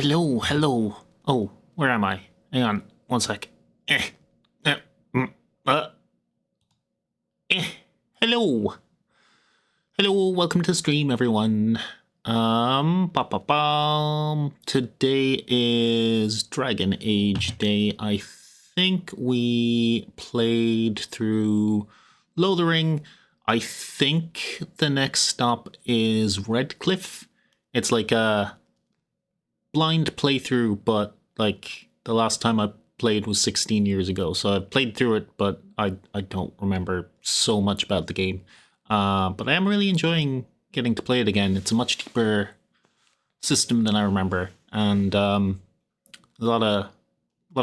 Hello, hello. Oh, where am I? Hang on, one sec. Eh, eh, mm, uh, eh. Hello, hello. Welcome to stream, everyone. Today is Dragon Age Day. I think we played through Lothering. I think the next stop is Redcliffe. It's like a blind playthrough, but like the last time I played was 16 years ago. So I played through it, but I don't remember so much about the game. But I am really enjoying getting to play it again. It's a much deeper system than I remember, and a lot of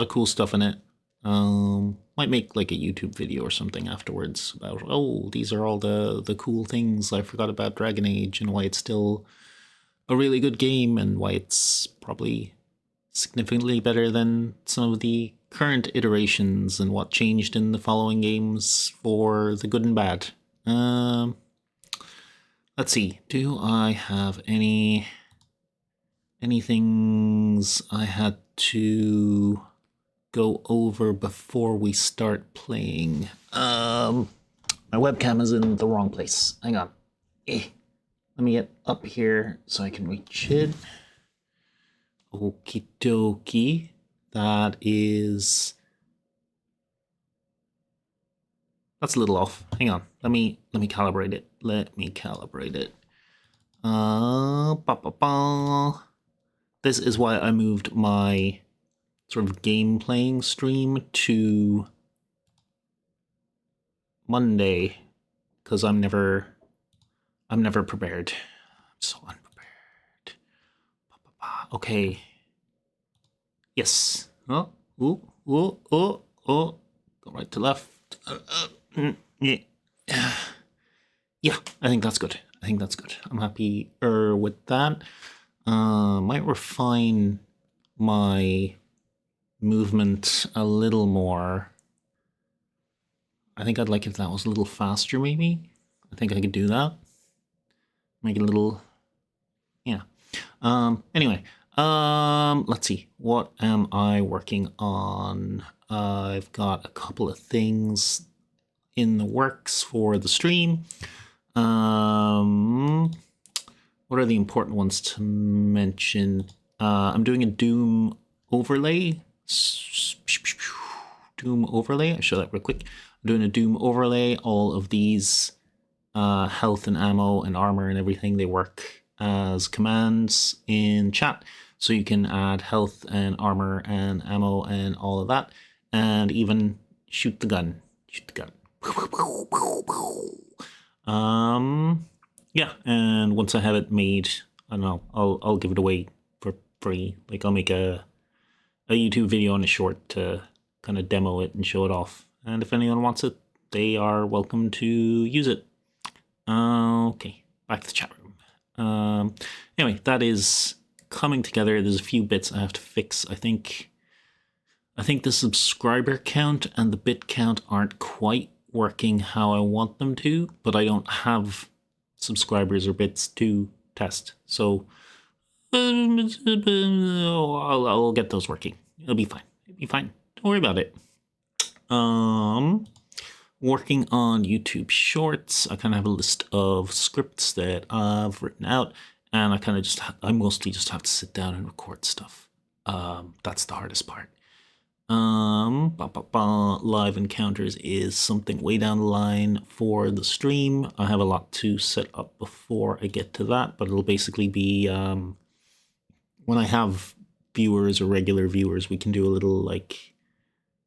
cool stuff in it. Might make like a YouTube video or something afterwards about, oh, these are all the cool things I forgot about Dragon Age and why it's still a really good game and why it's probably significantly better than some of the current iterations and what changed in the following games for the good and bad. Let's see. Do I have any things I had to go over before we start playing? My webcam is in the wrong place. Hang on. Let me get up here so I can reach it. Okie dokie. That's a little off. Hang on. Let me calibrate it. This is why I moved my sort of game playing stream to Monday, because I'm never prepared. I'm so unprepared. Okay. Yes. Oh. Go right to left. Yeah. Yeah, I think that's good. I'm happy with that. Might refine my movement a little more. I think I'd like if that was a little faster, maybe. I think I could do that. Make it a little, yeah. Anyway, let's see. What am I working on? I've got a couple of things in the works for the stream. What are the important ones to mention? I'm doing a Doom overlay. I'll show that real quick. I'm doing a Doom overlay. All of these health and ammo and armor and everything, they work as commands in chat. So you can add health and armor and ammo and all of that. And even shoot the gun. Yeah, and once I have it made, I don't know, I'll give it away for free. Like I'll make a YouTube video on a short to kind of demo it and show it off. And if anyone wants it, they are welcome to use it. Okay, back to the chat room. Anyway, that is coming together. There's a few bits I have to fix. I think the subscriber count and the bit count aren't quite working how I want them to, but I don't have subscribers or bits to test. So I'll get those working. It'll be fine. Don't worry about it. Working on YouTube Shorts. I kind of have a list of scripts that I've written out, and I mostly just have to sit down and record stuff. That's the hardest part. Live encounters is something way down the line for the stream. I have a lot to set up before I get to that, but it'll basically be when I have viewers or regular viewers, we can do a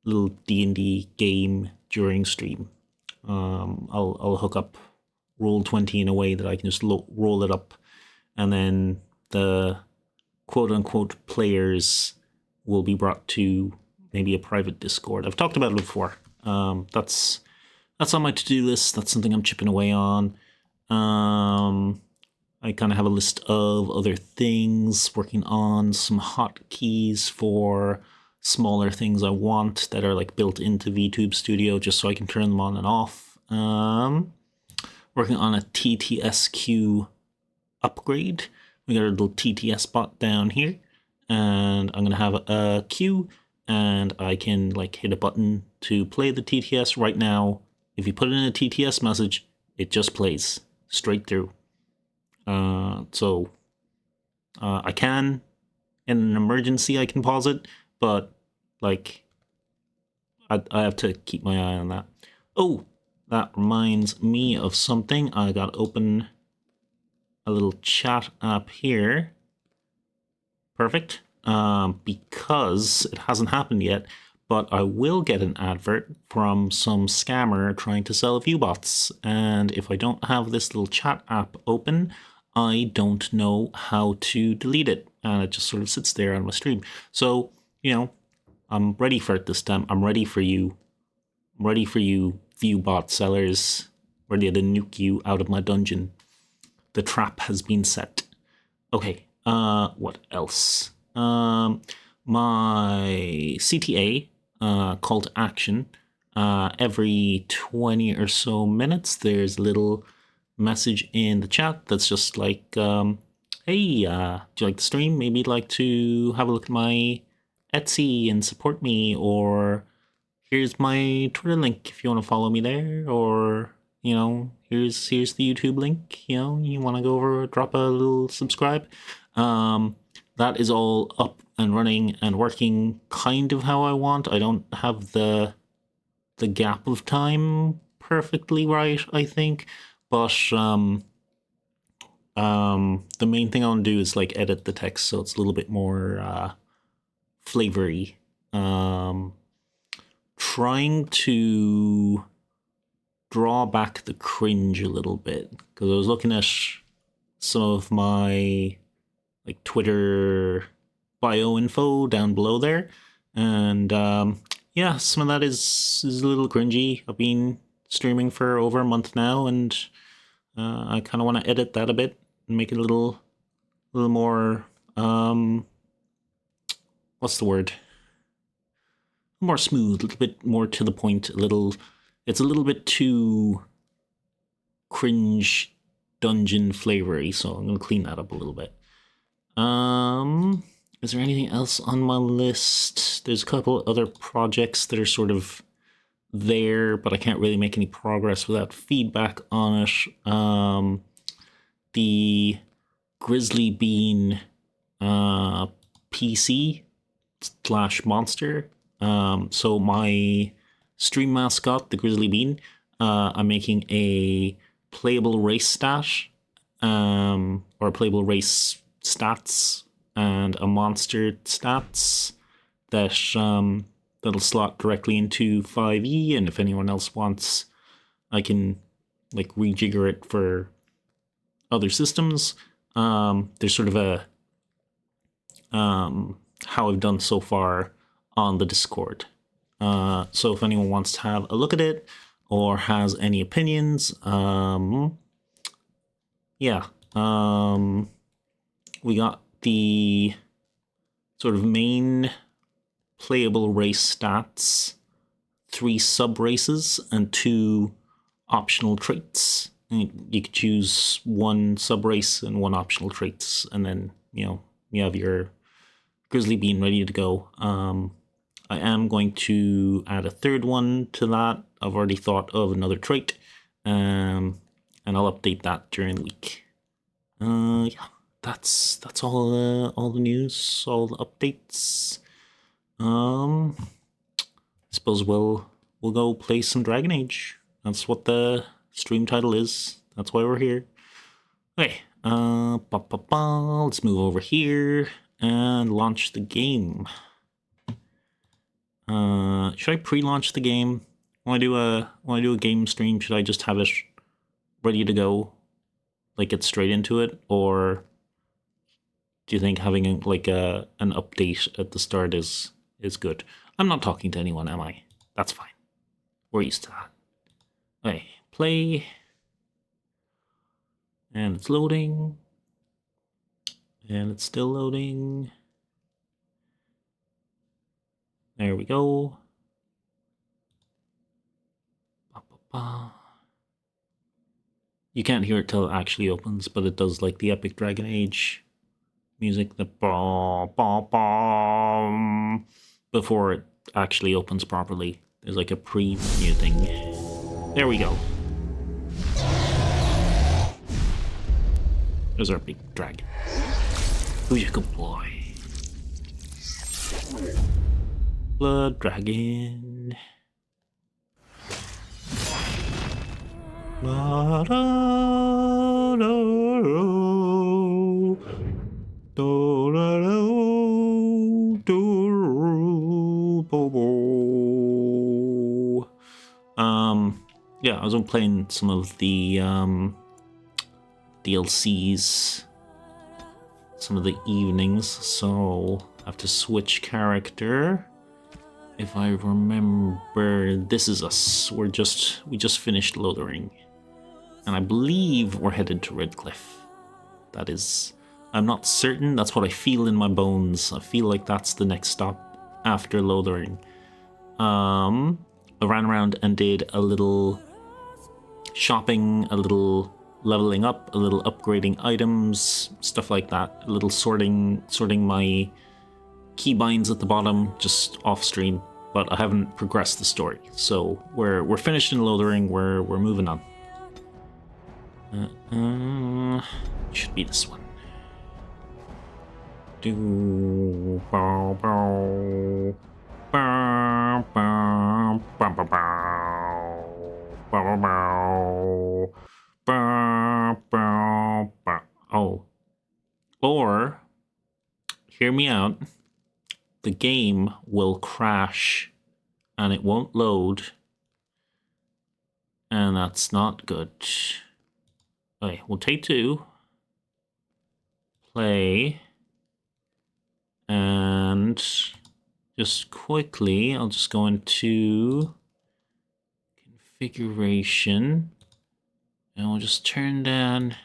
little D&D game during stream. I'll hook up Roll20 in a way that I can just roll it up, and then the quote-unquote players will be brought to maybe a private Discord. I've talked about it before. That's on my to-do list. That's something I'm chipping away on. I kind of have a list of other things, working on some hotkeys for smaller things I want that are like built into VTube Studio, just so I can turn them on and off. Working on a TTSQ upgrade. We got a little TTS bot down here. and I'm gonna have a queue, and I can like hit a button to play the TTS right now. If you put in a TTS message, it just plays straight through. So I can, in an emergency, I can pause it, but like I have to keep my eye on that. Oh, that reminds me of something. I got to open a little chat app here. Perfect. Because it hasn't happened yet, but I will get an advert from some scammer trying to sell viewbots. And if I don't have this little chat app open, I don't know how to delete it. And it just sort of sits there on my stream. So, you know, I'm ready for it this time. I'm ready for you. I'm ready for you, viewbot sellers. Ready to nuke you out of my dungeon. The trap has been set. Okay, what else? My CTA, call to action, every 20 or so minutes, there's a little message in the chat that's just like, hey, do you like the stream? Maybe you'd like to have a look at my Etsy and support me, or here's my Twitter link if you want to follow me there, or you know, here's the YouTube link. You know, you want to go over, drop a little subscribe. That is all up and running and working kind of how I want. I don't have the gap of time perfectly right, I think, but the main thing I want to do is like edit the text so it's a little bit more flavory. Trying to draw back the cringe a little bit, because I was looking at some of my like Twitter bio info down below there, and yeah, some of that is a little cringy. I've been streaming for over a month now, and I kind of want to edit that a bit and make it a little more what's the word? More smooth, a little bit more to the point. It's a little bit too cringe dungeon flavory, so I'm gonna clean that up a little bit. Is there anything else on my list? There's a couple other projects that are sort of there, but I can't really make any progress without feedback on it. The Grizzly Bean PC / monster. So my stream mascot, the Grizzly Bean, I'm making a playable race stat, or playable race stats and a monster stats that that'll slot directly into 5e, and if anyone else wants, I can like rejigger it for other systems. There's sort of a how I've done so far on the Discord. So if anyone wants to have a look at it or has any opinions, yeah, we got the sort of main playable race stats, 3 sub races, and 2 optional traits. You could choose 1 sub race and 1 optional traits, and then you have your Grizzly Bean ready to go. I am going to add a 3rd one to that. I've already thought of another trait, and I'll update that during the week. Yeah, that's all the news, all the updates. I suppose we'll go play some Dragon Age. That's what the stream title is. That's why we're here. Okay, let's move over here and launch the game. Should I pre-launch the game? When I do a game stream, should I just have it ready to go, like get straight into it, or do you think having like an update at the start is good? I'm not talking to anyone, am I? That's fine. We're used to that. Okay, play, and it's loading, and it's still loading. There we go. You can't hear it till it actually opens, but it does like the Epic Dragon Age music, the ba before it actually opens properly. There's like a preview thing. There we go. There's our big dragon. Who's your good boy? Blood dragon. La da da do do da do do bo bo. Yeah, I was playing some of the DLCs some of the evenings, so I have to switch character. If I remember, this is us. We just finished Lothering, and I believe we're headed to Redcliffe. That is, I'm not certain. That's what I feel in my bones. I feel like that's the next stop after Lothering. I ran around and did a little shopping, a little leveling up, a little upgrading items, stuff like that. A little sorting my keybinds at the bottom, just off stream. But I haven't progressed the story, so we're finished in Lothering. We're moving on. Should be this one. Do bow bow bow bow bow bow bow bow bow bow bow. Oh, or hear me out. The game will crash and it won't load, and that's not good. Okay, we'll take 2. Play. And just quickly, I'll just go into configuration, and we'll just turn down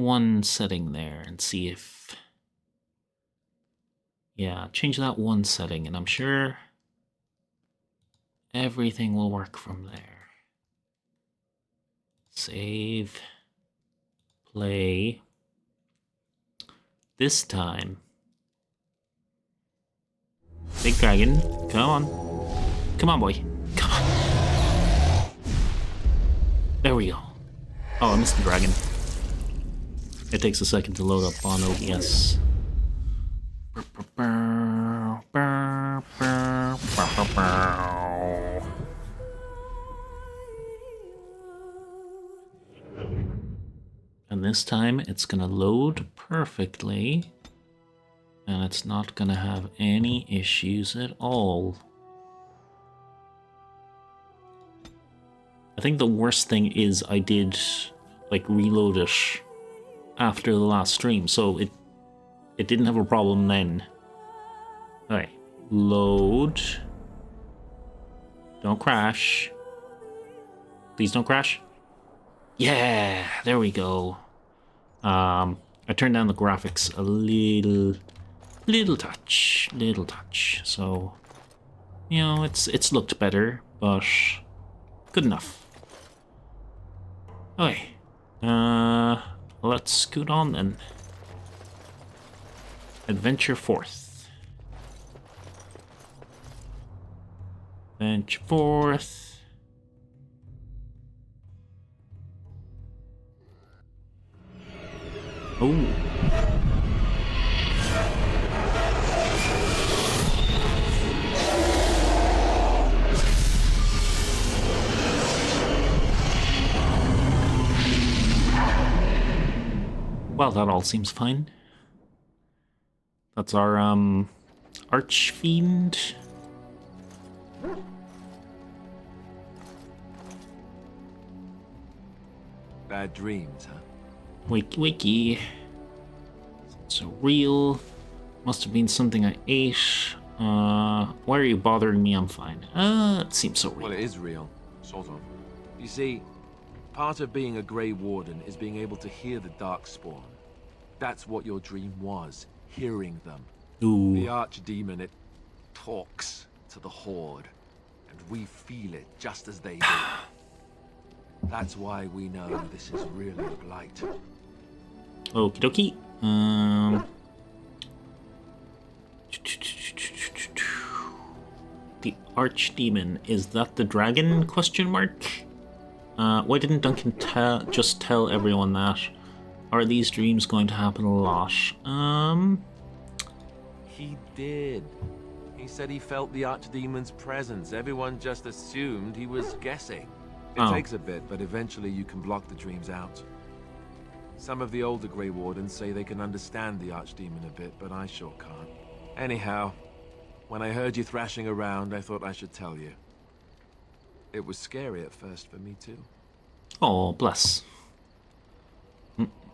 one setting there and see if, yeah, change that one setting, and I'm sure everything will work from there. Save. Play. This time. Big dragon, come on. Come on, boy. Come on. There we go. Oh, I missed the dragon. It takes a second to load up on OBS. And this time it's gonna load perfectly. And it's not gonna have any issues at all. I think the worst thing is I did like reload it after the last stream, so it didn't have a problem then. Alright, load. Don't crash. Please don't crash. Yeah, there we go. I turned down the graphics a little touch, so you know it's looked better, but good enough. Okay, let's scoot on then. Adventure 4th. Adventure 4th. Oh. Well, that all seems fine. That's our archfiend. Bad dreams, huh? Wakey. So real. Must have been something I ate. Why are you bothering me? I'm fine. It seems so real. Well, it is real, sort of. You see, part of being a Grey Warden is being able to hear the Darkspawn. That's what your dream was, hearing them. Ooh. The archdemon, it talks to the Horde, and we feel it just as they do. That's why we know this is really Blight. Okie dokie. The Archdemon, is that the dragon? Question mark. Why didn't Duncan just tell everyone that? Are these dreams going to happen a lot? He did. He said he felt the Archdemon's presence. Everyone just assumed he was guessing. It takes a bit, but eventually you can block the dreams out. Some of the older Grey Wardens say they can understand the Archdemon a bit, but I sure can't. Anyhow, when I heard you thrashing around, I thought I should tell you. It was scary at first for me too. Oh, bless.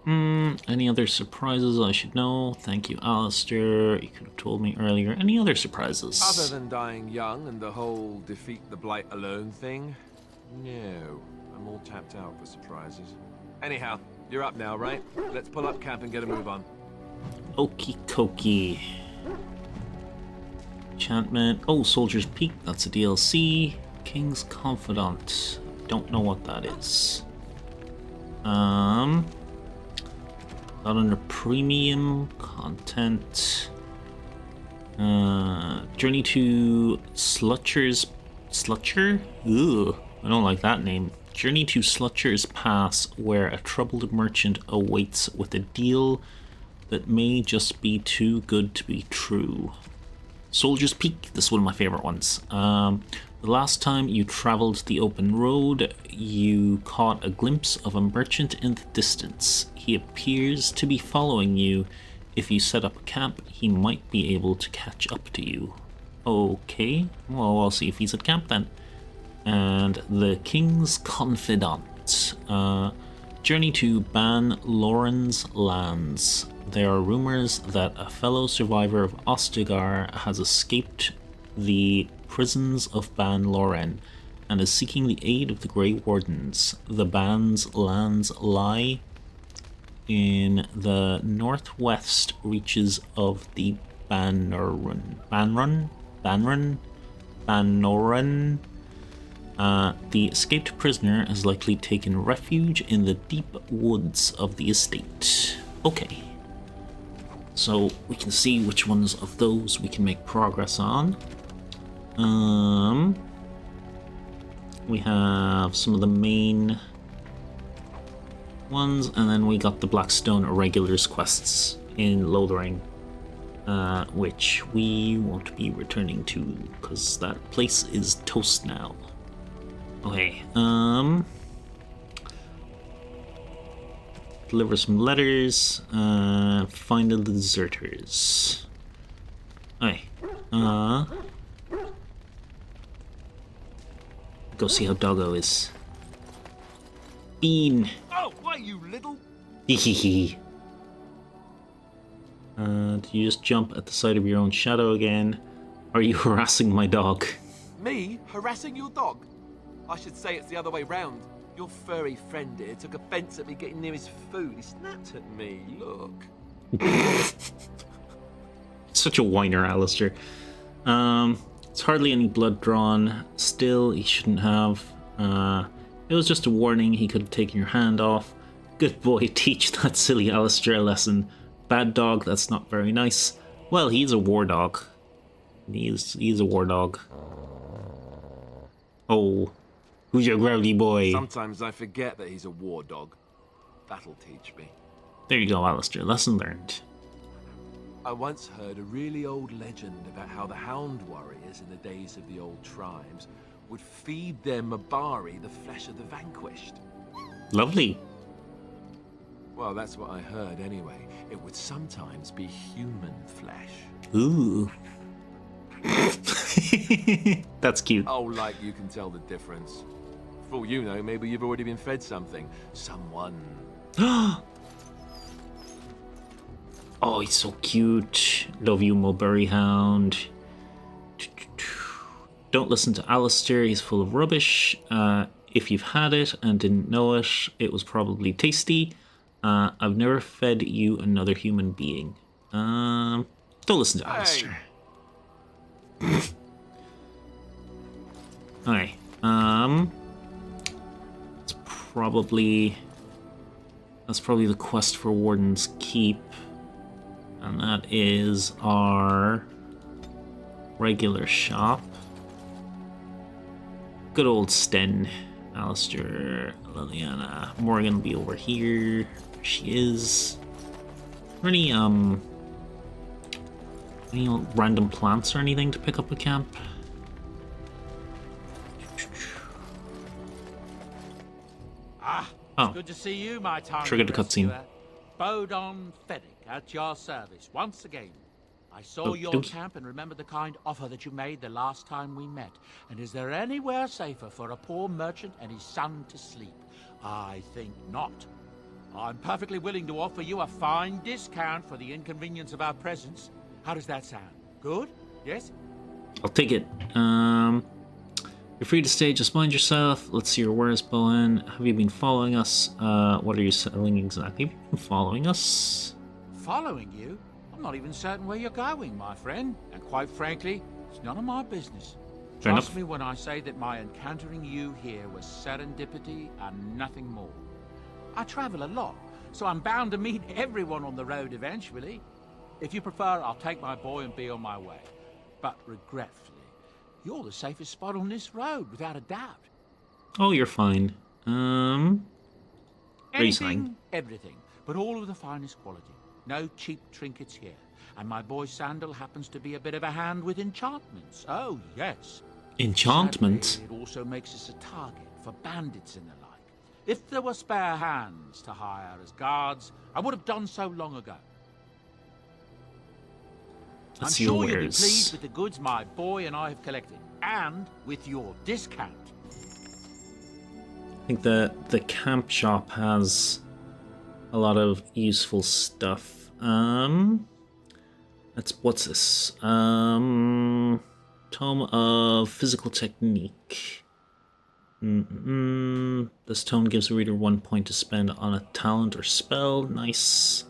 Any other surprises I should know? Thank you, Alistair. You could have told me earlier. Any other surprises? Other than dying young and the whole defeat the Blight alone thing? No. I'm all tapped out for surprises. Anyhow, you're up now, right? Let's pull up camp and get a move on. Okie dokie. Enchantment. Oh, Soldier's Peak. That's a DLC. King's Confidant. Don't know what that is. Not under premium content. Journey to Slutcher's... Slutcher? Ugh, I don't like that name. Journey to Slutcher's Pass, where a troubled merchant awaits with a deal that may just be too good to be true. Soldier's Peak, this is one of my favorite ones. The last time you traveled the open road, you caught a glimpse of a merchant in the distance. He appears to be following you. If you set up a camp, he might be able to catch up to you. Okay, well, I'll see if he's at camp then. And the King's Confidant. Journey to Ban Loren's lands. There are rumors that a fellow survivor of Ostagar has escaped the prisons of Ban Loren and is seeking the aid of the Grey Wardens. The Ban's lands lie in the northwest reaches of the Bannoran. The escaped prisoner has likely taken refuge in the deep woods of the estate. Okay. So we can see which ones of those we can make progress on. We have some of the main ones, and then we got the Blackstone Irregulars quests in Lothering, which we won't be returning to because that place is toast now. Okay, deliver some letters, find the deserters. Okay, go see how Doggo is. Bean! Oh, why, you little... Hehehe. Did you just jump at the sight of your own shadow again? Are you harassing my dog? Me? Harassing your dog? I should say it's the other way round. Your furry friend here took offense at me getting near his food. He snapped at me, look. Such a whiner, Alistair. It's hardly any blood drawn. Still, he shouldn't have. It was just a warning. He could have taken your hand off. Good boy, teach that silly Alistair a lesson. Bad dog, that's not very nice. Well, he's a war dog. He's a war dog. Oh, who's your growly boy? Sometimes I forget that he's a war dog. That'll teach me. There you go, Alistair. Lesson learned. I once heard a really old legend about how the Hound warriors in the days of the old tribes would feed their Mabari the flesh of the vanquished. Lovely. Well, that's what I heard anyway. It would sometimes be human flesh. Ooh. That's cute. Oh, like you can tell the difference. For all you know, maybe you've already been fed something. Someone. Oh, he's so cute. Love you, Mulberry Hound. Don't listen to Alistair, he's full of rubbish. If you've had it and didn't know it, it was probably tasty. I've never fed you another human being. Don't listen to Alistair. Okay. That's probably the quest for Warden's Keep. And that is our regular shop. Good old Sten. Alistair, Liliana. Morgan will be over here. There she is. Are there any random plants or anything to pick up at camp? It's good to see you, my tiny Triggered a cutscene. rescuer. Bodon Fennick at your service once again. I saw Okie your dokie. camp and remember the kind offer that you made the last time we met. And is there anywhere safer for a poor merchant and his son to sleep? I think not. I'm perfectly willing to offer you a fine discount for the inconvenience of our presence. How does that sound? Good? Yes? I'll take it. You're free to stay, just mind yourself. Let's see your wares, Bowen. Have you been following us? What are you selling exactly? Have you been following us? Following you? I'm not even certain where you're going, my friend. And quite frankly, it's none of my business. Fair Trust enough. me when I say that my encountering you here was serendipity and nothing more. I travel a lot, so I'm bound to meet everyone on the road eventually. If you prefer, I'll take my boy and be on my way. But regretfully, you're the safest spot on this road, without a doubt. Oh, you're fine. Resign. Anything, everything, but all of the finest quality. No cheap trinkets here. And my boy Sandal happens to be a bit of a hand with enchantments. Oh, yes. Enchantments? Sadly, it also makes us a target for bandits and the like. If there were spare hands to hire as guards, I would have done so long ago. Let's I'm see your sure you'll be wares. pleased with the goods my boy and I have collected, and with your discount. I think the camp shop has a lot of useful stuff. What's this? Tome of Physical Technique. This tome gives the reader 1 point to spend on a talent or spell. Nice.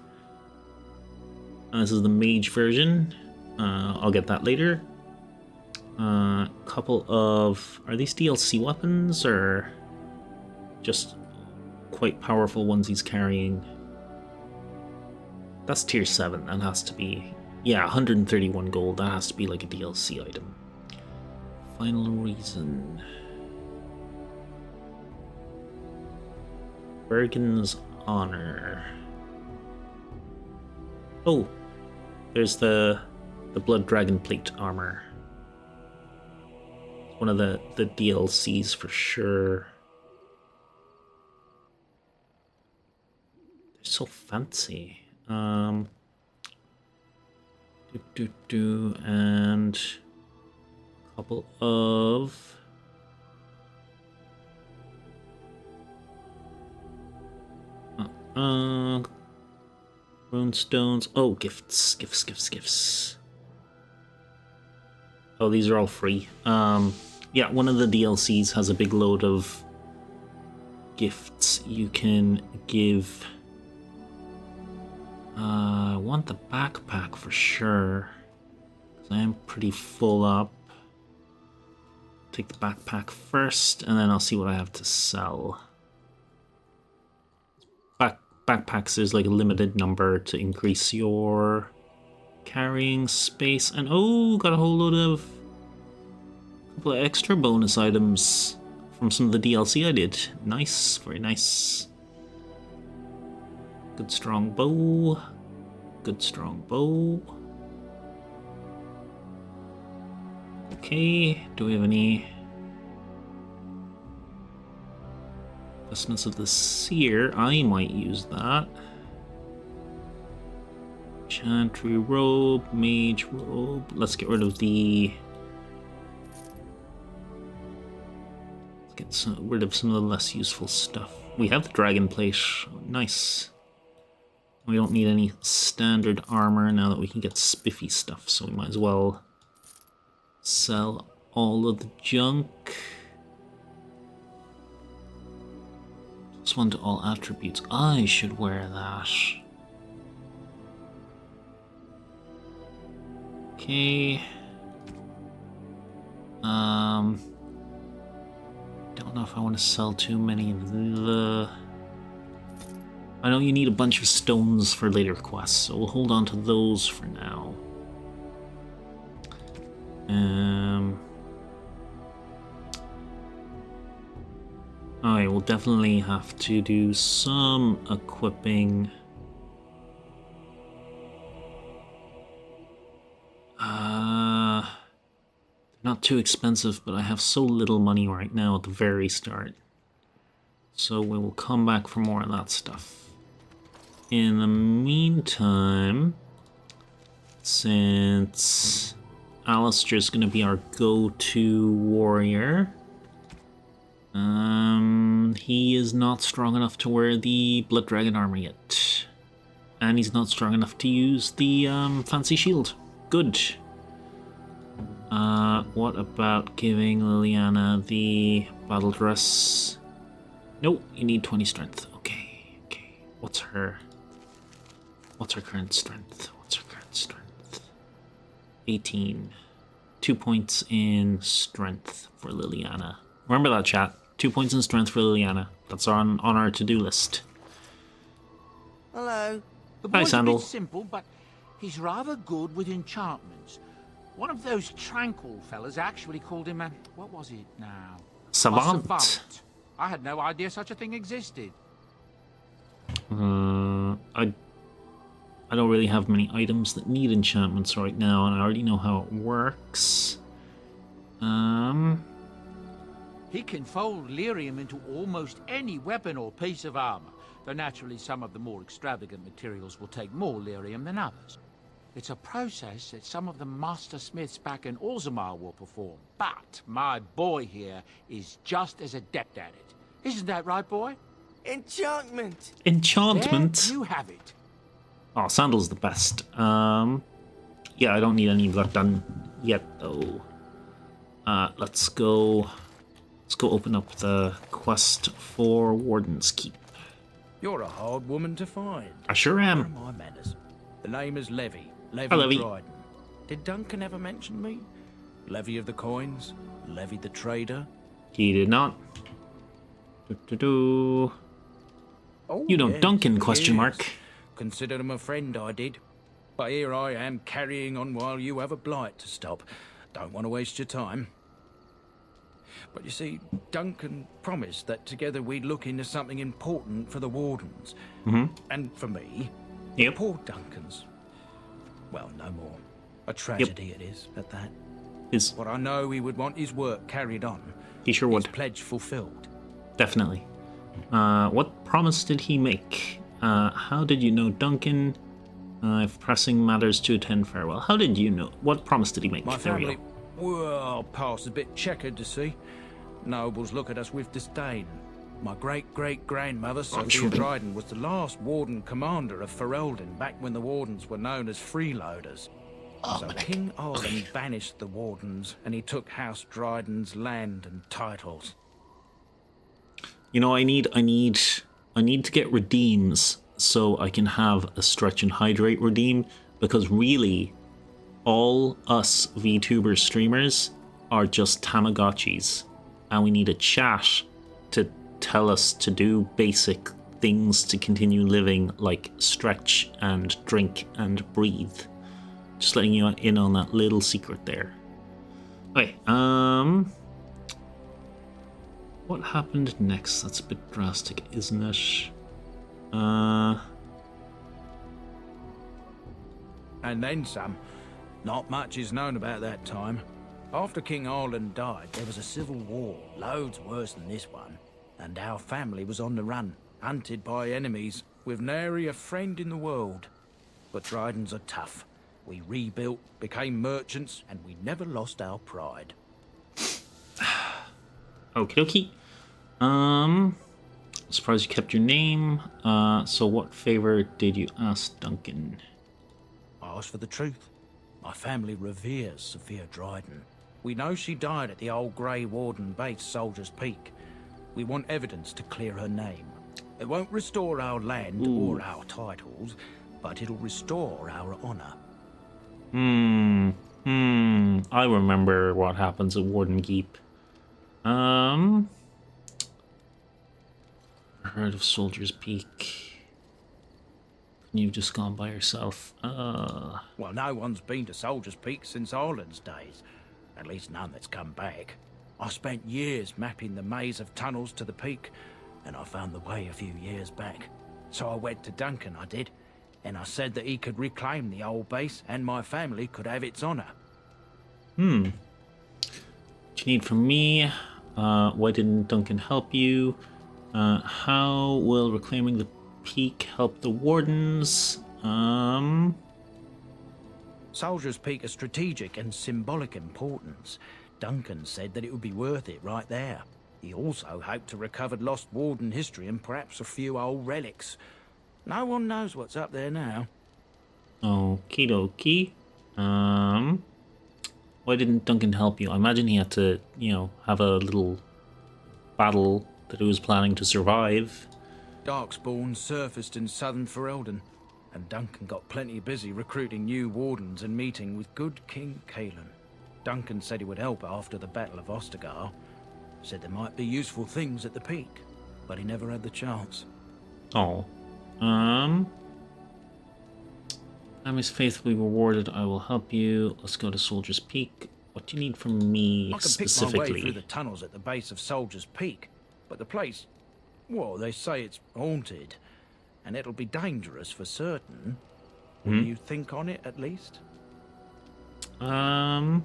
This is the mage version. I'll get that later. Couple of... Are these DLC weapons or just quite powerful ones he's carrying? That's tier 7. That has to be... Yeah, 131 gold. That has to be like a DLC item. Final reason. Bergen's Honor. Oh, there's the Blood Dragon Plate armor. It's one of the DLCs for sure. They're so fancy. And a couple of rune stones. Oh, gifts. Oh, these are all free. Yeah, one of the DLCs has a big load of gifts you can give. I want the backpack for sure, because I am pretty full up. Take the backpack first, and then I'll see what I have to sell. Backpacks, there's like a limited number to increase your carrying space. And oh, got a whole load of... a couple of extra bonus items from some of the DLC I did. Nice, very nice. Good strong bow. Good strong bow. Okay, do we have any... Vestments of the Seer? I might use that. Chantry robe, mage robe. Let's get rid of the... Let's get rid of some of the less useful stuff. We have the dragon plate. Nice. We don't need any standard armor now that we can get spiffy stuff, so we might as well sell all of the junk. +1 to all attributes. I should wear that. Okay. Don't know if I want to sell too many of the... I know you need a bunch of stones for later quests, so we'll hold on to those for now. I will definitely have to do some equipping. Not too expensive, but I have so little money right now at the very start. So we will come back for more of that stuff. In the meantime, since Alistair's going to be our go-to warrior, he is not strong enough to wear the Blood Dragon armor yet. And he's not strong enough to use the fancy shield. Good. What about giving Liliana the battle dress? Nope, you need 20 strength. Okay. What's her current strength? 18. 2 points in strength for Liliana. Remember that, chat. 2 points in strength for Liliana. That's on our to-do list. Hello. The Hi, boy's a Sandal. bit simple, but he's rather good with enchantments. One of those tranquil fellas actually called him a... what was it now? Savant. A savant. I had no idea such a thing existed. I don't really have many items that need enchantments right now, and I already know how it works. He can fold lyrium into almost any weapon or piece of armor, though naturally some of the more extravagant materials will take more lyrium than others. It's a process that some of the master smiths back in Orzammar will perform, but my boy here is just as adept at it. Isn't that right, boy? Enchantment! Enchantment? There you have it. Oh, Sandal's the best. Yeah, I don't need any of that done yet, though. Let's go open up the quest for Warden's Keep. You're a hard woman to find. I sure Where am. are my manners? The name is Levy. Levy Hi, Levy. Dryden. Did Duncan ever mention me? Levy of the coins? Levy the trader? He did not. Oh, You know yes, Duncan, question yes. mark. Considered him a friend, I did. But here I am carrying on while you have a blight to stop. Don't want to waste your time. But you see, Duncan promised that together we'd look into something important for the Wardens. And for me. Yep. Poor Duncan's. Well, no more. A tragedy it is, at that. Is But I know he would want his work carried on. he sure His would. pledge fulfilled. Definitely. What promise did he make? How did you know Duncan? If pressing matters to attend farewell. How did you know? What promise did he make? My There we family, go. well, past a bit checkered to see. Nobles look at us with disdain. My great-great-grandmother, Sophia sure. Dryden, was the last warden commander of Ferelden back when the wardens were known as freeloaders. So King Arlen banished the wardens, and he took House Dryden's land and titles. You know, I need to get redeems so I can have a stretch and hydrate redeem, because really, all us VTuber streamers are just Tamagotchis, and we need a chat to tell us to do basic things to continue living, like stretch and drink and breathe. Just letting you in on that little secret there. Okay, what happened next? That's a bit drastic, isn't it? And then some. Not much is known about that time. After King Arlen died, there was a civil war, loads worse than this one. And our family was on the run, hunted by enemies, with nary a friend in the world. But Drydens are tough. We rebuilt, became merchants, and we never lost our pride. Okie dokie. Surprised you kept your name. So what favor did you ask Duncan? I asked for the truth. My family reveres Sophia Dryden. We know she died at the old Grey Warden base, Soldier's Peak. We want evidence to clear her name. It won't restore our land or our titles, but it'll restore our honor. I remember what happens at Warden Keep. Heard of Soldier's Peak. You've just gone by yourself. Well, no one's been to Soldier's Peak since Ireland's days. At least none that's come back. I spent years mapping the maze of tunnels to the peak, and I found the way a few years back. So I went to Duncan, I did, and I said that he could reclaim the old base and my family could have its honour. What you need from me? Why didn't Duncan help you? How will reclaiming the peak help the wardens? Soldier's Peak is strategic and symbolic importance. Duncan said that it would be worth it right there. He also hoped to recover lost warden history and perhaps a few old relics. No one knows what's up there now. Okie dokie. Why didn't Duncan help you? I imagine he had to, have a little battle that he was planning to survive. Darkspawn surfaced in southern Ferelden, and Duncan got plenty busy recruiting new wardens and meeting with good King Caelan. Duncan said he would help after the Battle of Ostagar. Said there might be useful things at the peak, but he never had the chance. Oh. I'm his faithfully rewarded. I will help you. Let's go to Soldier's Peak. What do you need from me specifically? I can pick my way through the tunnels at the base of Soldier's Peak, but the place, well, they say it's haunted, and it'll be dangerous for certain. Will you think on it at least? Yeah.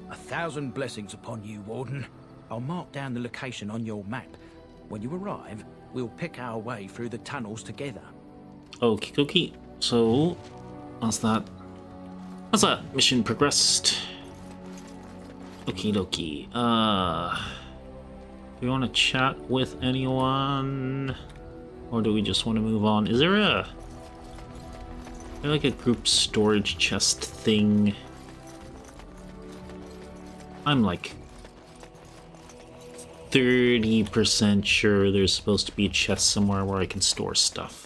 1,000 blessings upon you, Warden. I'll mark down the location on your map. When you arrive, we'll pick our way through the tunnels together. Okie dokie. So, how's that mission progressed? Okie dokie. Do we want to chat with anyone? Or do we just want to move on? Is there like a group storage chest thing? I'm like 30% sure there's supposed to be a chest somewhere where I can store stuff.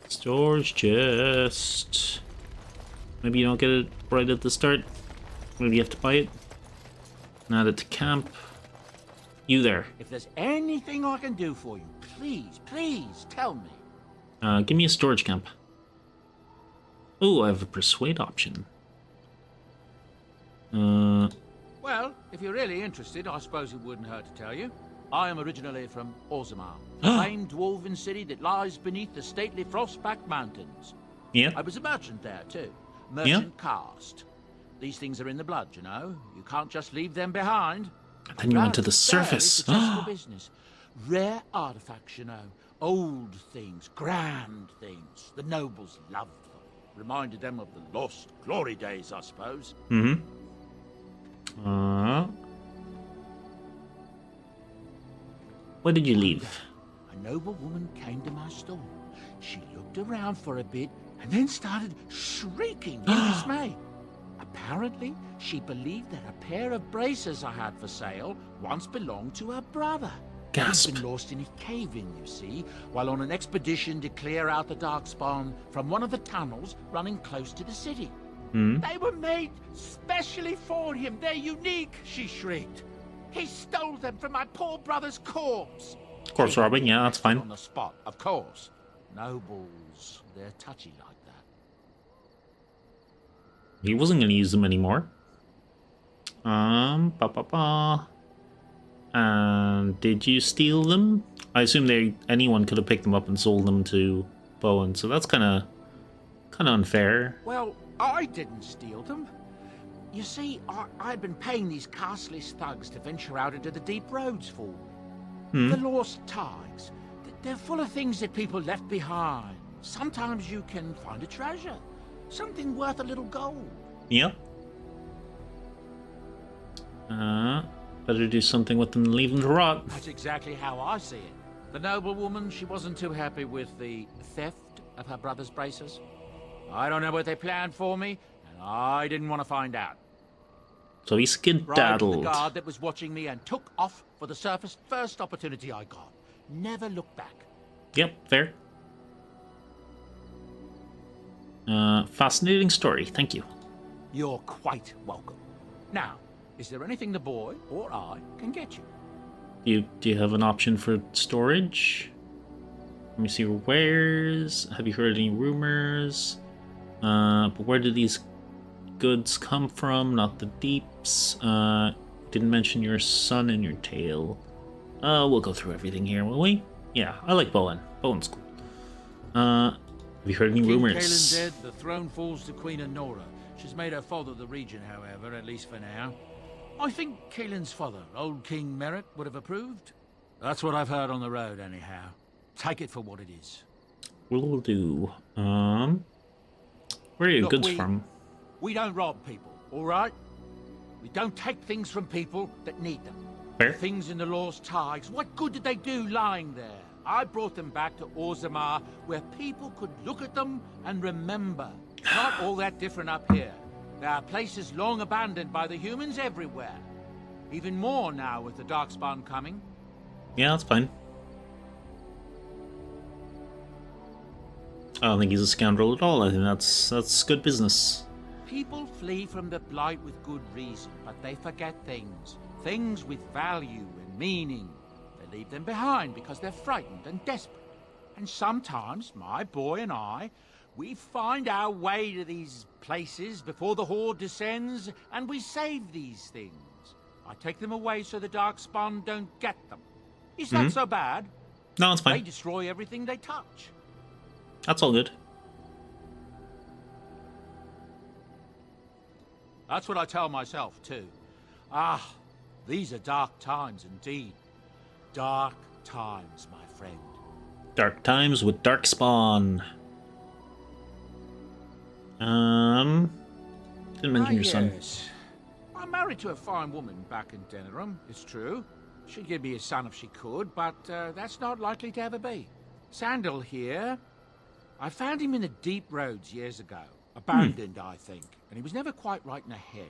Storage chest. Maybe you don't get it right at the start. Maybe you have to buy it. And add it to camp. You there. If there's anything I can do for you, please tell me. Give me a storage camp. Oh, I have a persuade option. Well, if you're really interested, I suppose it wouldn't hurt to tell you. I am originally from Orzammar, a famed dwarven city that lies beneath the stately Frostback Mountains. Yeah. I was a merchant there, too. Merchant caste. These things are in the blood, you know. You can't just leave them behind. And then you went to the surface. Successful business. Rare artifacts, you know. Old things, grand things. The nobles loved them. Reminded them of the lost glory days, I suppose. Where did you leave? A noble woman came to my stall. She looked around for a bit and then started shrieking in dismay. Apparently, she believed that a pair of braces I had for sale once belonged to her brother. Gasp. He'd been lost in a cave-in, you see, while on an expedition to clear out the Darkspawn from one of the tunnels running close to the city. They were made specially for him. They're unique, she shrieked. He stole them from my poor brother's corpse. Corpse robbing, yeah, that's fine. On the spot, of course. Nobles, they're touchy like that. He wasn't going to use them anymore. And did you steal them? I assume anyone could have picked them up and sold them to Bowen, so that's kind of unfair. Well, I didn't steal them. You see, I'd been paying these castless thugs to venture out into the deep roads for me. The lost ties. They're full of things that people left behind. Sometimes you can find a treasure. Something worth a little gold. Yep. Better do something with them than leave them to rot. That's exactly how I see it. The noblewoman, she wasn't too happy with the theft of her brother's braces. I don't know what they planned for me, and I didn't want to find out. So he Bribed skedaddled. the guard that was watching me and took off for the surface first opportunity I got. Never looked back. Yep, fair. Fascinating story, thank you. You're quite welcome. Now, is there anything the boy or I can get you? Do you have an option for storage? Let me see your wares. Have you heard any rumors? But where do these goods come from? Not the deeps. Didn't mention your son in your tale. We'll go through everything here, will we? Yeah, I like Bowen. Bowen's cool. Have you heard any rumors? King Kaelin dead, the throne falls to Queen Anora. She's made her father the regent, however, at least for now. I think Kaelin's father, old King Merrick, would have approved. That's what I've heard on the road, anyhow. Take it for what it is. Will do. Where are your goods from? We don't rob people, all right? We don't take things from people that need them. Where? The things in the Lost Tides, what good did they do lying there? I brought them back to Orzammar, where people could look at them and remember. Not all that different up here. There are places long abandoned by the humans everywhere. Even more now with the Darkspawn coming. Yeah, that's fine. I don't think he's a scoundrel at all. I think that's good business. People flee from the Blight with good reason, but they forget things. Things with value and meaning. They leave them behind because they're frightened and desperate. And sometimes, my boy and I, we find our way to these places before the Horde descends, and we save these things. I take them away so the Darkspawn don't get them. Is that so bad? No, it's They fine. destroy everything they touch. That's all good. That's what I tell myself, too. Ah, these are dark times indeed. Dark times, my friend. Dark times with Darkspawn. Didn't mention your son. Yes. I'm married to a fine woman back in Denerim, it's true. She'd give me a son if she could, but that's not likely to ever be. Sandal here. I found him in the deep roads years ago. Abandoned, I think, and he was never quite right in the head.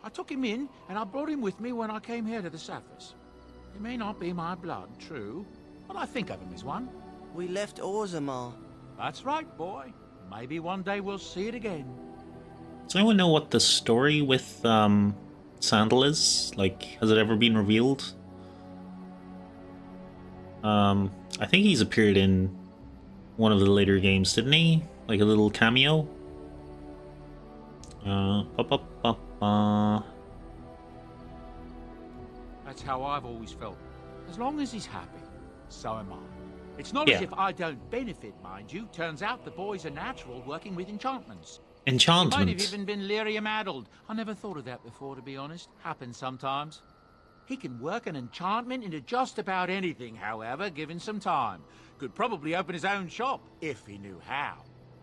I took him in, and I brought him with me when I came here to the surface. He may not be my blood, true, but I think of him as one. We left Orzammar. That's right, boy. Maybe one day we'll see it again. Does anyone know what the story with Sandal is? Like, has it ever been revealed? I think he's appeared in one of the later games, didn't he? Like a little cameo. That's how I've always felt. As long as he's happy, so am I. It's not Yeah. as if I don't benefit, mind you. Turns out the boy's a natural working with enchantments. Might have Enchantment. even been lyrium-addled. I never thought of that before, to be honest. Happens sometimes. He can work an enchantment into just about anything, however, given some time. Could probably open his own shop, if he knew how.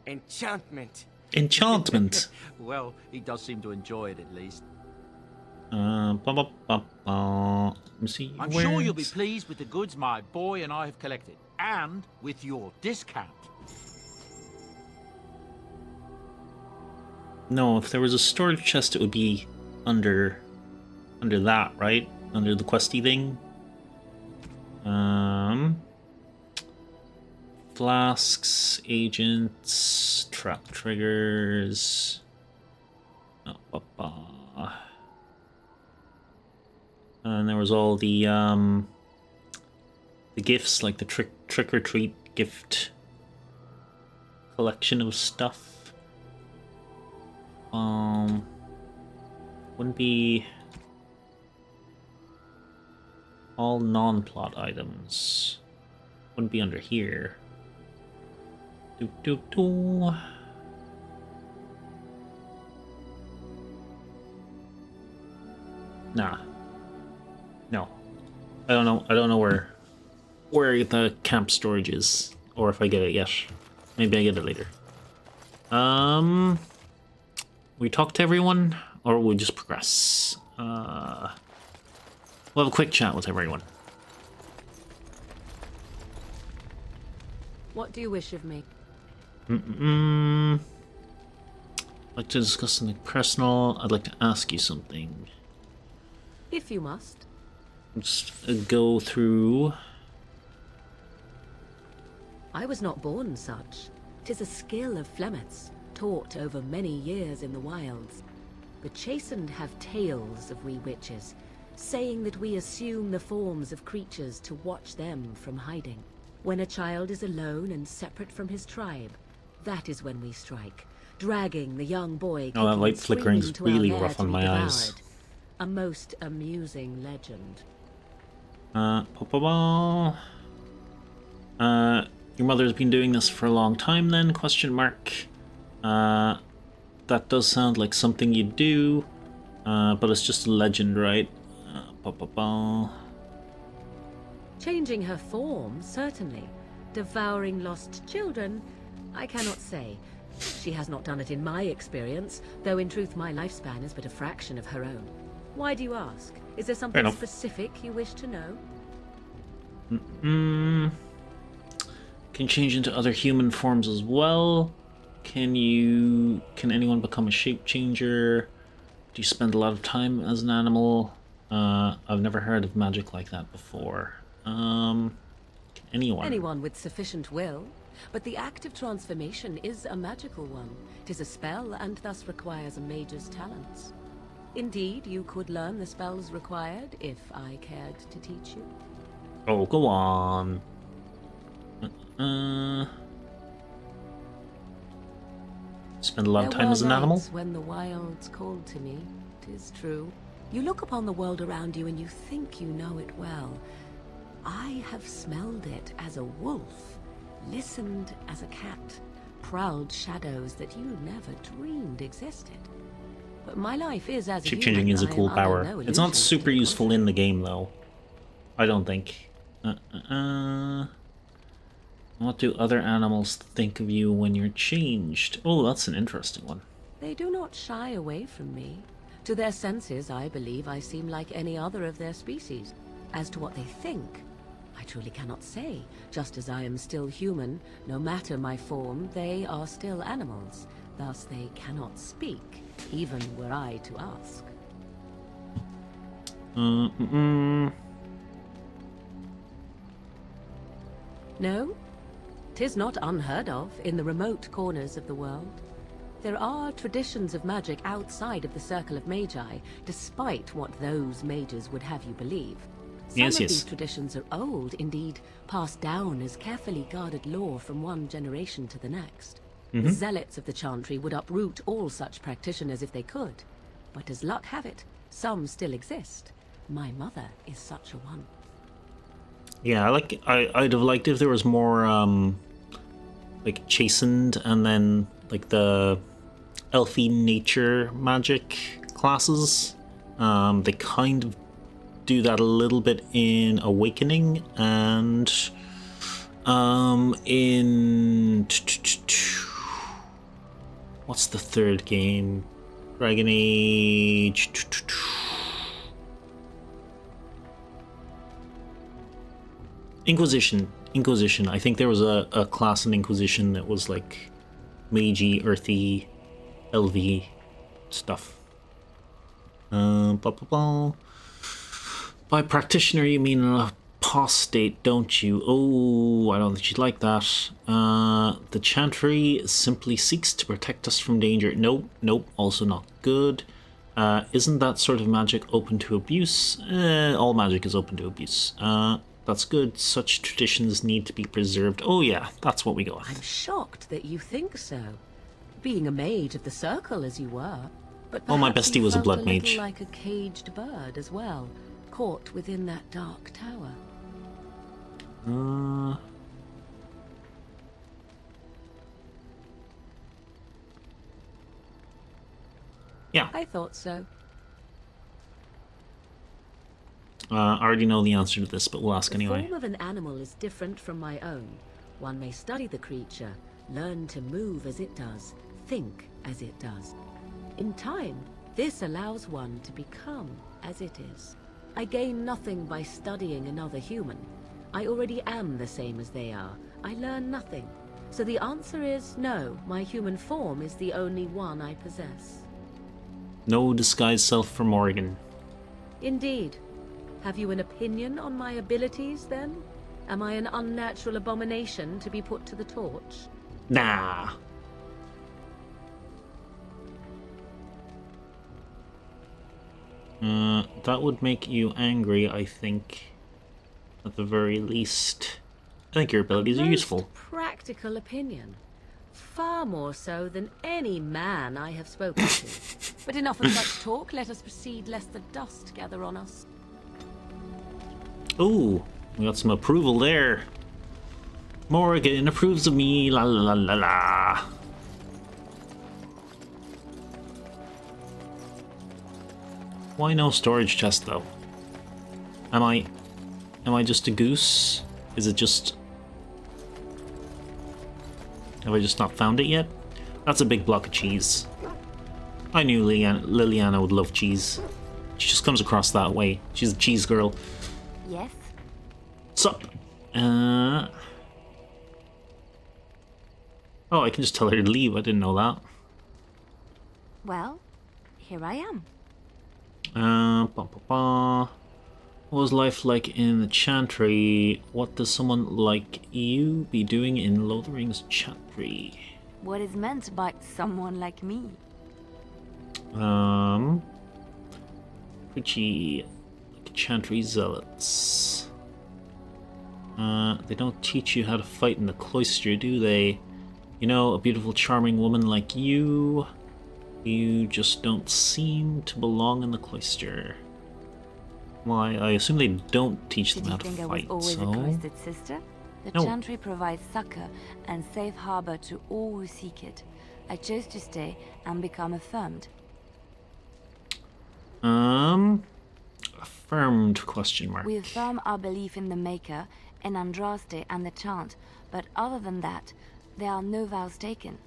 Enchantment. Enchantment. Well, he does seem to enjoy it, at least. Let me see. I'm sure you'll be pleased with the goods my boy and I have collected. And with your discount. No, if there was a storage chest, it would be under that, right? Under the questy thing. Flasks, agents, trap triggers. And there was all the gifts, like the trick or treat gift collection of stuff. Wouldn't be all non-plot items. Wouldn't be under here. Nah. No. I don't know where the camp storage is, or if I get it yet. Maybe I get it later. We talk to everyone, or we just progress? We'll have a quick chat with everyone. What do you wish of me? I'd like to discuss something personal. I'd like to ask you something. If you must. Just go through. I was not born such. 'Tis a skill of Flemeth's, taught over many years in the wilds. The chastened have tales of we witches, saying that we assume the forms of creatures to watch them from hiding. When a child is alone and separate from his tribe, that is when we strike, dragging the young boy Oh, that kicking light and flickering's screaming to our really lair rough to on be my eyes. devoured. A most amusing legend. Your mother's been doing this for a long time then, question mark. That does sound like something you do, but it's just a legend, right? Changing her form, certainly. Devouring lost children, I cannot say. She has not done it in my experience, though in truth my lifespan is but a fraction of her own. Why do you ask? Is there something specific you wish to know? Can change into other human forms as well? Can anyone become a shape changer? Do you spend a lot of time as an animal? I've never heard of magic like that before. Can anyone? Anyone with sufficient will. But the act of transformation is a magical one. 'Tis a spell and thus requires a mage's talents. Indeed, you could learn the spells required if I cared to teach you. Oh, go on. Spend a lot of time as an animal? When the wilds called to me, 'tis true. You look upon the world around you and you think you know it well. I have smelled it as a wolf, listened as a cat, prowled shadows that you never dreamed existed. But my life is as shape changing is a cool power. It's not super useful in the game though. I don't think. What do other animals think of you when you're changed? Oh, that's an interesting one. They do not shy away from me. To their senses, I believe I seem like any other of their species. As to what they think, I truly cannot say. Just as I am still human, no matter my form, they are still animals. Thus they cannot speak, even were I to ask. No? 'Tis not unheard of in the remote corners of the world. There are traditions of magic outside of the circle of magi, despite what those mages would have you believe. Some of these traditions are old, indeed, passed down as carefully guarded lore from one generation to the next. The zealots of the chantry would uproot all such practitioners if they could. But as luck have it, some still exist. My mother is such a one. Yeah, I'd have liked if there was more, like, chastened and then, like, the elfy nature magic classes. They kind of do that a little bit in Awakening and in what's the third game? Dragon Age. Inquisition. I think there was a class in Inquisition that was like magey, earthy, elvy stuff. Blah, blah, blah. By practitioner, you mean an apostate, don't you? Oh, I don't think she'd like that. The chantry simply seeks to protect us from danger. Nope, also not good. Isn't that sort of magic open to abuse? All magic is open to abuse. That's good. Such traditions need to be preserved. Oh yeah, that's what we go with. I'm shocked that you think so. Being a mage of the circle as you were. But oh, my bestie was a blood mage. Like a caged bird as well, caught within that dark tower. Yeah. I thought so. I already know the answer to this, but we'll ask anyway. The form of an animal is different from my own. One may study the creature, learn to move as it does, think as it does. In time, this allows one to become as it is. I gain nothing by studying another human. I already am the same as they are. I learn nothing. So the answer is no, my human form is the only one I possess. No disguised self for Morrigan. Indeed. Have you an opinion on my abilities, then? Am I an unnatural abomination to be put to the torch? Nah. that would make you angry, I think. At the very least. I think your abilities are useful. Practical opinion. Far more so than any man I have spoken to. But enough of such talk. Let us proceed, lest the dust gather on us. Ooh, we got some approval there. Morgan approves of me, la la la la la. Why no storage chest though? Am I just a goose? Is it just... Have I just not found it yet? That's a big block of cheese. I knew Liliana would love cheese. She just comes across that way. She's a cheese girl. Yes? Sup? Oh, I can just tell her to leave. I didn't know that. Well, here I am. What was life like in the Chantry? What does someone like you be doing in Lothering's Chantry? What is meant by someone like me? Pretty like Chantry zealots. They don't teach you how to fight in the cloister, do they? You know, a beautiful, charming woman like you just don't seem to belong in the cloister. Why, I assume they don't teach them how to fight, Did you think I was always a cloistered sister? The No. Chantry provides succor and safe harbor to all who seek it. I chose to stay and become affirmed. Affirmed, question mark. We affirm our belief in the Maker, in Andraste and the Chant, but other than that, there are no vows taken.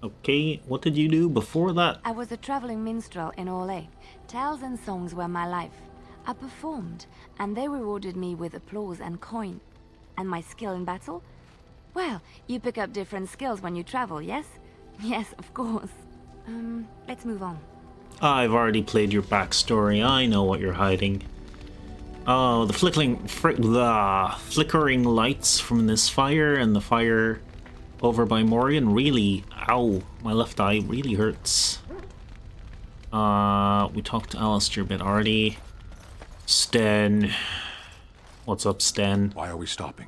Okay, what did you do before that? I was a traveling minstrel in Orlais. Tales and songs were my life. I performed, and they rewarded me with applause and coin. And my skill in battle? Well, you pick up different skills when you travel, yes? Yes, of course. Let's move on. I've already played your backstory. I know what you're hiding. Oh, the flickering lights from this fire and the fire over by Morgan really... Ow, my left eye really hurts. We talked to Alistair a bit already. Sten. What's up, Sten? Why are we stopping?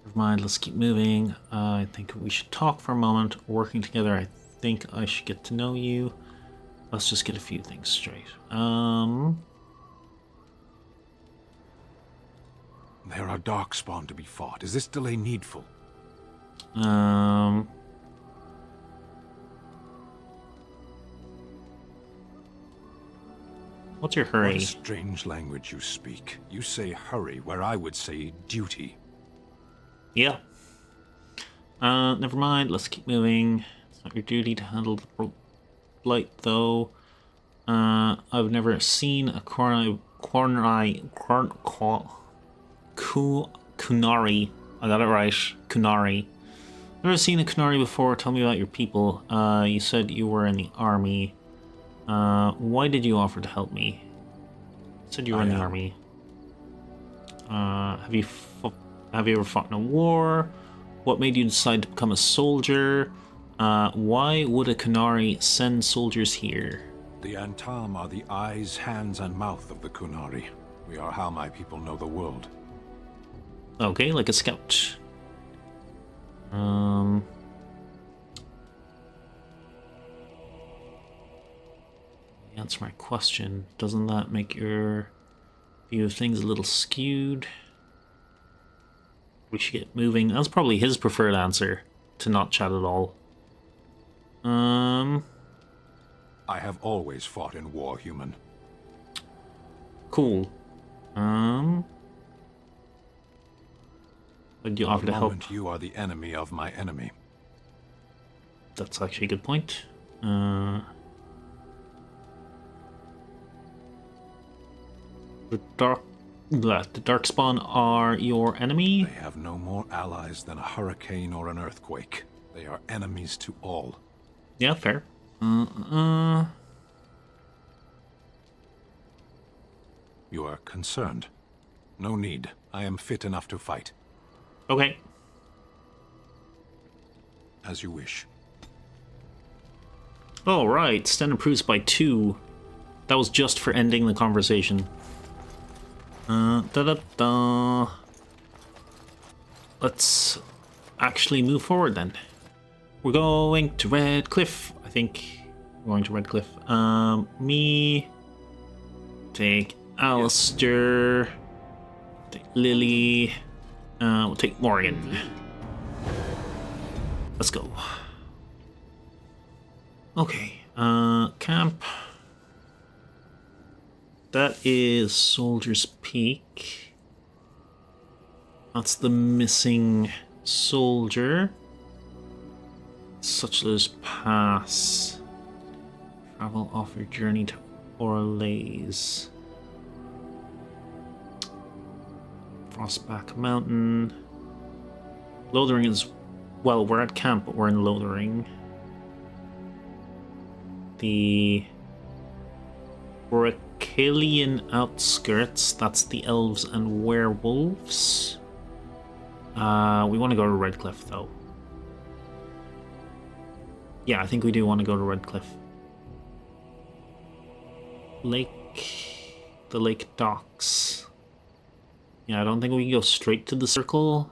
Never mind, let's keep moving. I think we should talk for a moment. Working together, I think I should get to know you. Let's just get a few things straight. There are darkspawn to be fought. Is this delay needful? What's your What hurry? a strange language you speak. You say hurry, where I would say duty. Yeah. Never mind, let's keep moving. It's not your duty to handle the blight, though. I've never seen a Kunari. I got it right. Kunari. Never seen a Kunari before. Tell me about your people. You said you were in the army. Why did you offer to help me? You said you were in the army. Have you ever fought in a war? What made you decide to become a soldier? Why would a Kunari send soldiers here? The Antam are the eyes, hands, and mouth of the Kunari. We are how my people know the world. Okay, like a scout. Answer my question. Doesn't that make your view of things a little skewed? We should get moving. That's probably his preferred answer, to not chat at all. I have always fought in war, human. Cool. Would you offer to help? Moment you are the enemy of my enemy. That's actually a good point. The Darkspawn are your enemy? They have no more allies than a hurricane or an earthquake. They are enemies to all. Yeah, fair. You are concerned. No need. I am fit enough to fight. Okay. As you wish. Alright, Sten improves by 2. That was just for ending the conversation. Da-da-da. Let's actually move forward then. We're going to Redcliffe, I think. We're going to Redcliffe. Me. Take Alistair. Take Lily. We'll take Morgan. Let's go. Okay. Camp. That is Soldier's Peak. That's the missing soldier. Suchless Pass. Travel off your journey to Orlays. Frostback Mountain. Lothering is... Well, we're at camp, but we're in Lothering. The... Bracalian outskirts, that's the elves and werewolves. We want to go to Redcliffe, though. Yeah, I think we do want to go to Redcliffe. The lake docks. Yeah, I don't think we can go straight to the circle.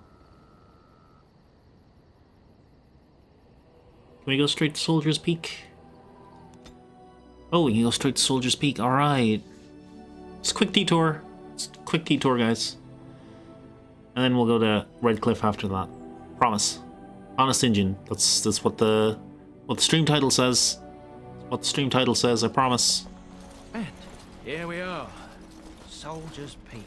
Can we go straight to Soldier's Peak? Oh, we can go straight to Soldier's Peak. Alright. Just a quick detour. Just a quick detour, guys. And then we'll go to Redcliffe after that. Promise. Honest Injun. That's what the stream title says. What the stream title says, I promise. And here we are. Soldier's Peak.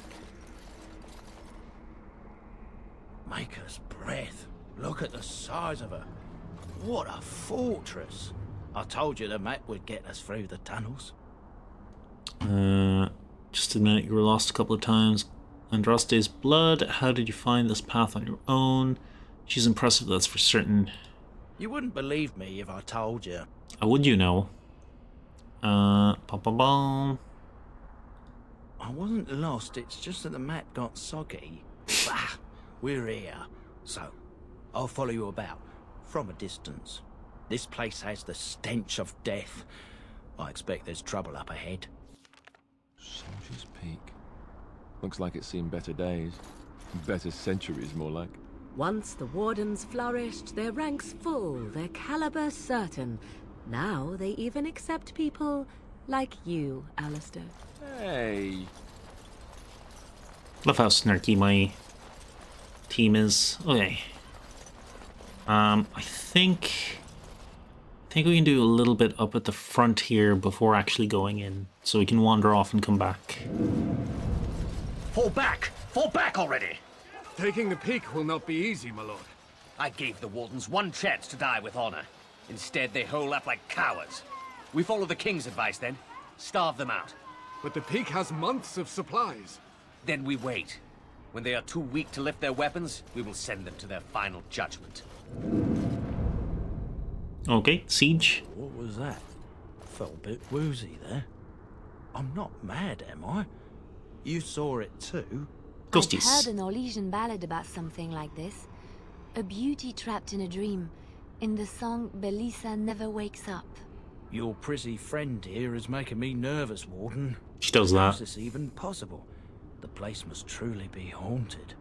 Maker's breath. Look at the size of her. What a fortress. I told you the map would get us through the tunnels. Just admit you were lost a couple of times. Andraste's blood. How did you find this path on your own? She's impressive, that's for certain. You wouldn't believe me if I told you. How would you know? Ba-ba-bum. I wasn't lost, it's just that the map got soggy. Bah, we're here. So, I'll follow you about, from a distance. This place has the stench of death. I expect there's trouble up ahead. Soldier's Peak. Looks like it's seen better days. Better centuries, more like. Once the wardens flourished, their ranks full, their caliber certain. Now they even accept people like you, Alistair. Hey! Love how snarky my team is. Okay. I think we can do a little bit up at the front here before actually going in, so we can wander off and come back. Fall back! Fall back already! Taking the peak will not be easy, my lord. I gave the Wardens one chance to die with honor. Instead, they hole up like cowards. We follow the King's advice, then. Starve them out. But the peak has months of supplies. Then we wait. When they are too weak to lift their weapons, we will send them to their final judgment. Okay, siege. What was that? Felt a bit woozy there. I'm not mad, am I? You saw it too? Ghosties. I've heard an Orlesian ballad about something like this. A beauty trapped in a dream. In the song, Belisa never wakes up. Your prissy friend here is making me nervous, Warden. She does How's that. this even possible? The place must truly be haunted.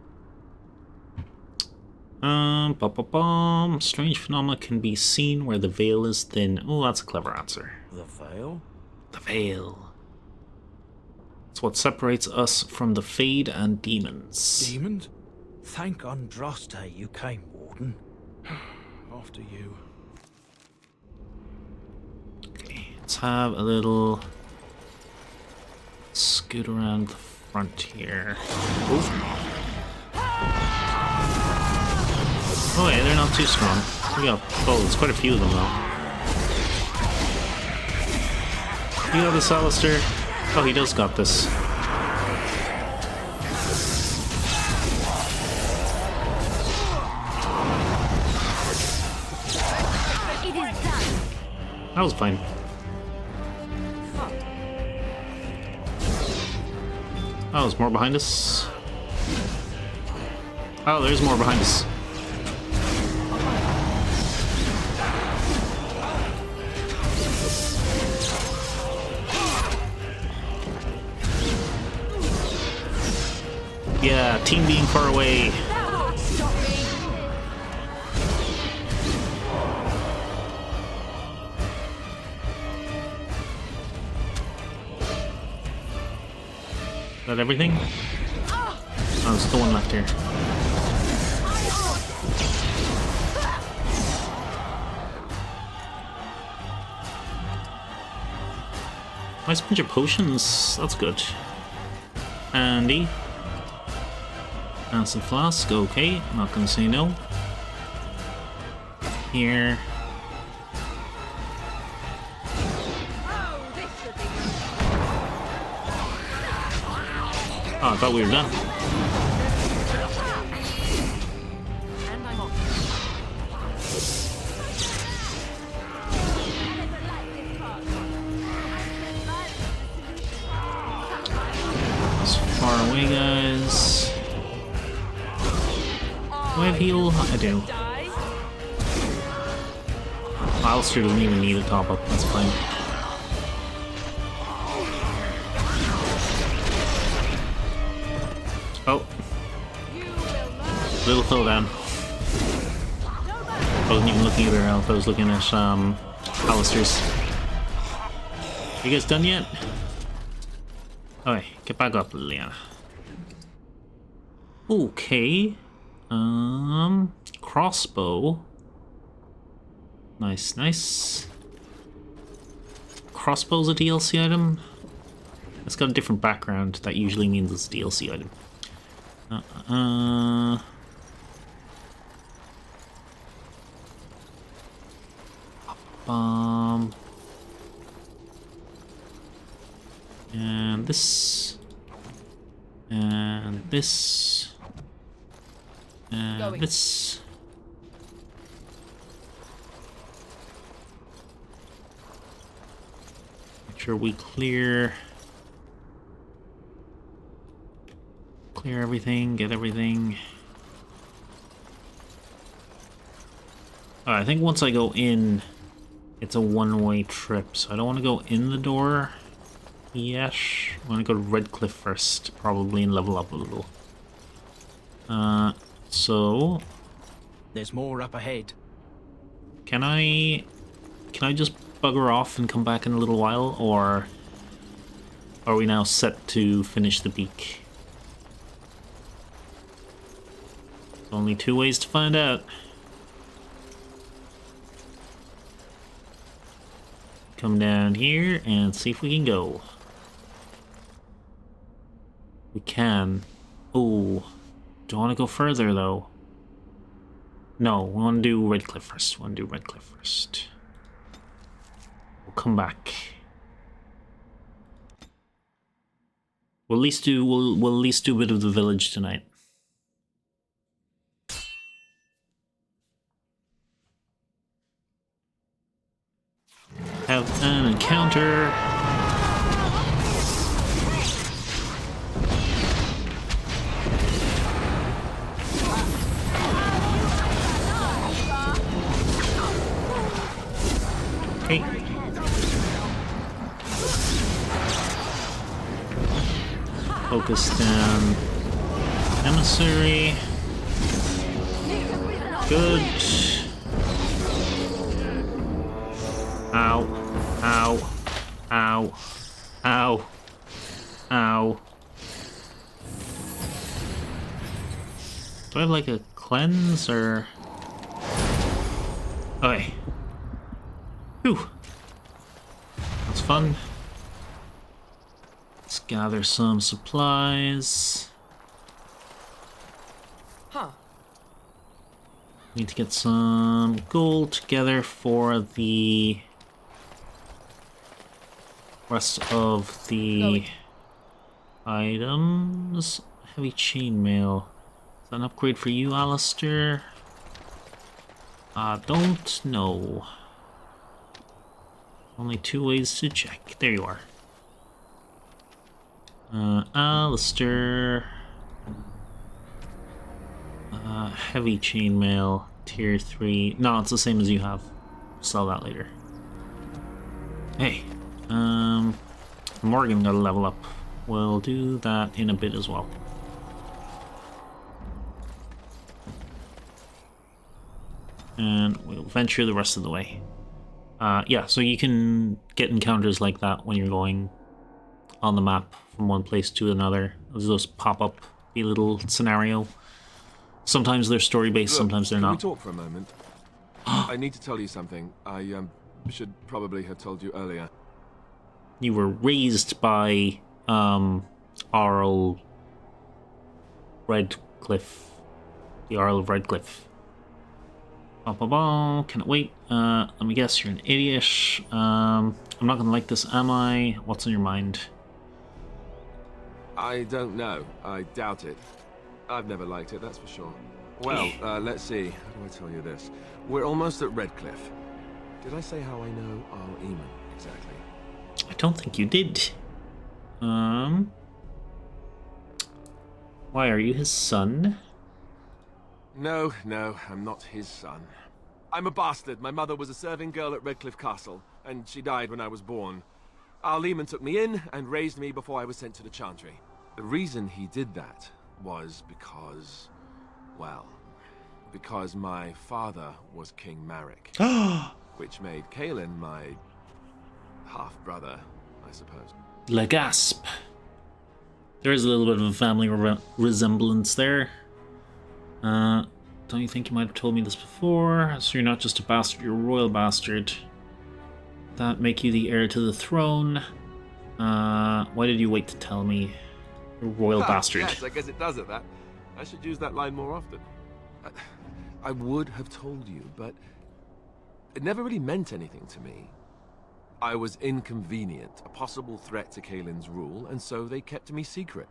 Strange phenomena can be seen where the veil is thin. Oh, that's a clever answer. The veil? The veil. It's what separates us from the Fade and demons. Demons? Thank Andraste you came, Warden. After you. Okay, let's have a little scoot around the front here. Oh yeah, they're not too strong. We got, oh, there's quite a few of them though. You got this, Alistair? Oh, he does got this. It is done. That was fine. Oh, there's more behind us. Oh, there's more behind us. Yeah, team being far away. Is that everything? Oh, there's still one left here. Nice bunch of potions. That's good. Handy. Acid flask. Okay, I'm not gonna say no. Here. Oh, I thought we were done. Far away, guys. Do I have heal? I do. Alistair doesn't even need a top up, that's fine. Oh. Little throwdown. I wasn't even looking at her health, I was looking at Alistair's. You guys done yet? Okay, get back up, Liliana. Okay. Crossbow. Nice, nice. Crossbow's a DLC item. It's got a different background. That usually means it's a DLC item. Bomb. And this. And this. And this. Make sure we clear everything, get everything. I think once I go in, it's a one-way trip, so I don't want to go in the door. Yes, I want to go to Redcliffe first, probably, and level up a little. So there's more up ahead. Can I just bugger off and come back in a little while, or are we now set to finish the peak? There's only two ways to find out. Come down here and see if we can go. We can. Oh, do I want to go further though? No, we want to do Redcliffe first. We'll come back. We'll at least do we'll at least do a bit of the village tonight. Have an encounter. Okay. Focus down. Emissary. Good. Ow. Ow. Ow. Ow. Ow. Do I have like a cleanse or... Okay. Whew. That's fun. Let's gather some supplies. Huh. Need to get some gold together for the rest of the items. Heavy chainmail. Is that an upgrade for you, Alistair? I don't know. Only two ways to check. There you are. Alistair. Heavy chainmail, tier 3. No, it's the same as you have. Sell that later. Hey, Morgan got to level up. We'll do that in a bit as well. and we'll venture the rest of the way. Yeah, so you can get encounters like that when you're going on the map from one place to another. Those pop up a little scenario. Sometimes they're story-based, sometimes they're not. Can we talk for a moment? I need to tell you something. I should probably have told you earlier. You were raised by Earl Redcliffe. The Earl of Redcliffe. Cannot wait. Let me guess, you're an idiot. I'm not gonna like this, am I? What's on your mind? I don't know. I doubt it. I've never liked it, that's for sure. Well, let's see. How do I tell you this? We're almost at Redcliffe. Did I say how I know Arl Eamon exactly? I don't think you did. Why are you his son? No, I'm not his son. I'm a bastard. My mother was a serving girl at Redcliffe Castle, and she died when I was born. Arl Eamon took me in and raised me before I was sent to the Chantry. The reason he did that was because, well, because my father was King Marek, which made Kaelin my half-brother, I suppose. Le gasp. There is a little bit of a family resemblance there. Don't you think you might have told me this before? So you're not just a bastard, you're a royal bastard. That make you the heir to the throne. Why did you wait to tell me? You're a royal bastard. Yes, I guess it does at that. I should use that line more often. I would have told you, but it never really meant anything to me. I was inconvenient, a possible threat to Kaelin's rule, and so they kept me secret.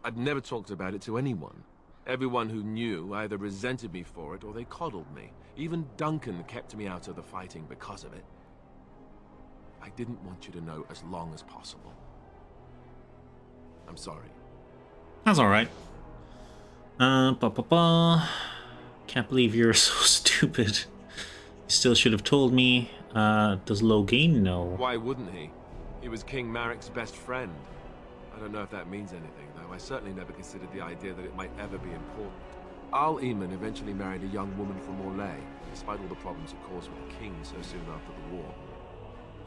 I'd never talked about it to anyone. Everyone who knew either resented me for it or they coddled me. Even Duncan kept me out of the fighting because of it. I didn't want you to know as long as possible. I'm sorry. That's alright. Can't believe you're so stupid. You still should have told me. Does Logain know? Why wouldn't he? He was King Marek's best friend. I don't know if that means anything, though. I certainly never considered the idea that it might ever be important. Arl Eamon eventually married a young woman from Orlais, despite all the problems it caused with the king so soon after the war.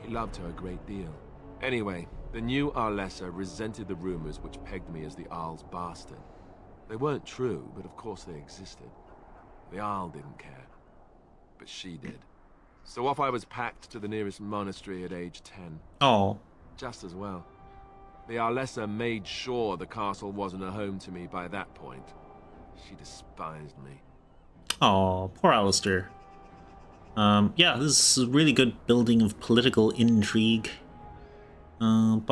He loved her a great deal. Anyway, the new Arlessa resented the rumors which pegged me as the Arl's bastard. They weren't true, but of course they existed. The Arl didn't care, but she did. So off I was packed to the nearest monastery at age 10. Oh. Just as well. The Arlessa made sure the castle wasn't a home to me by that point. She despised me. Oh, poor Alistair. Yeah, this is really good building of political intrigue. Did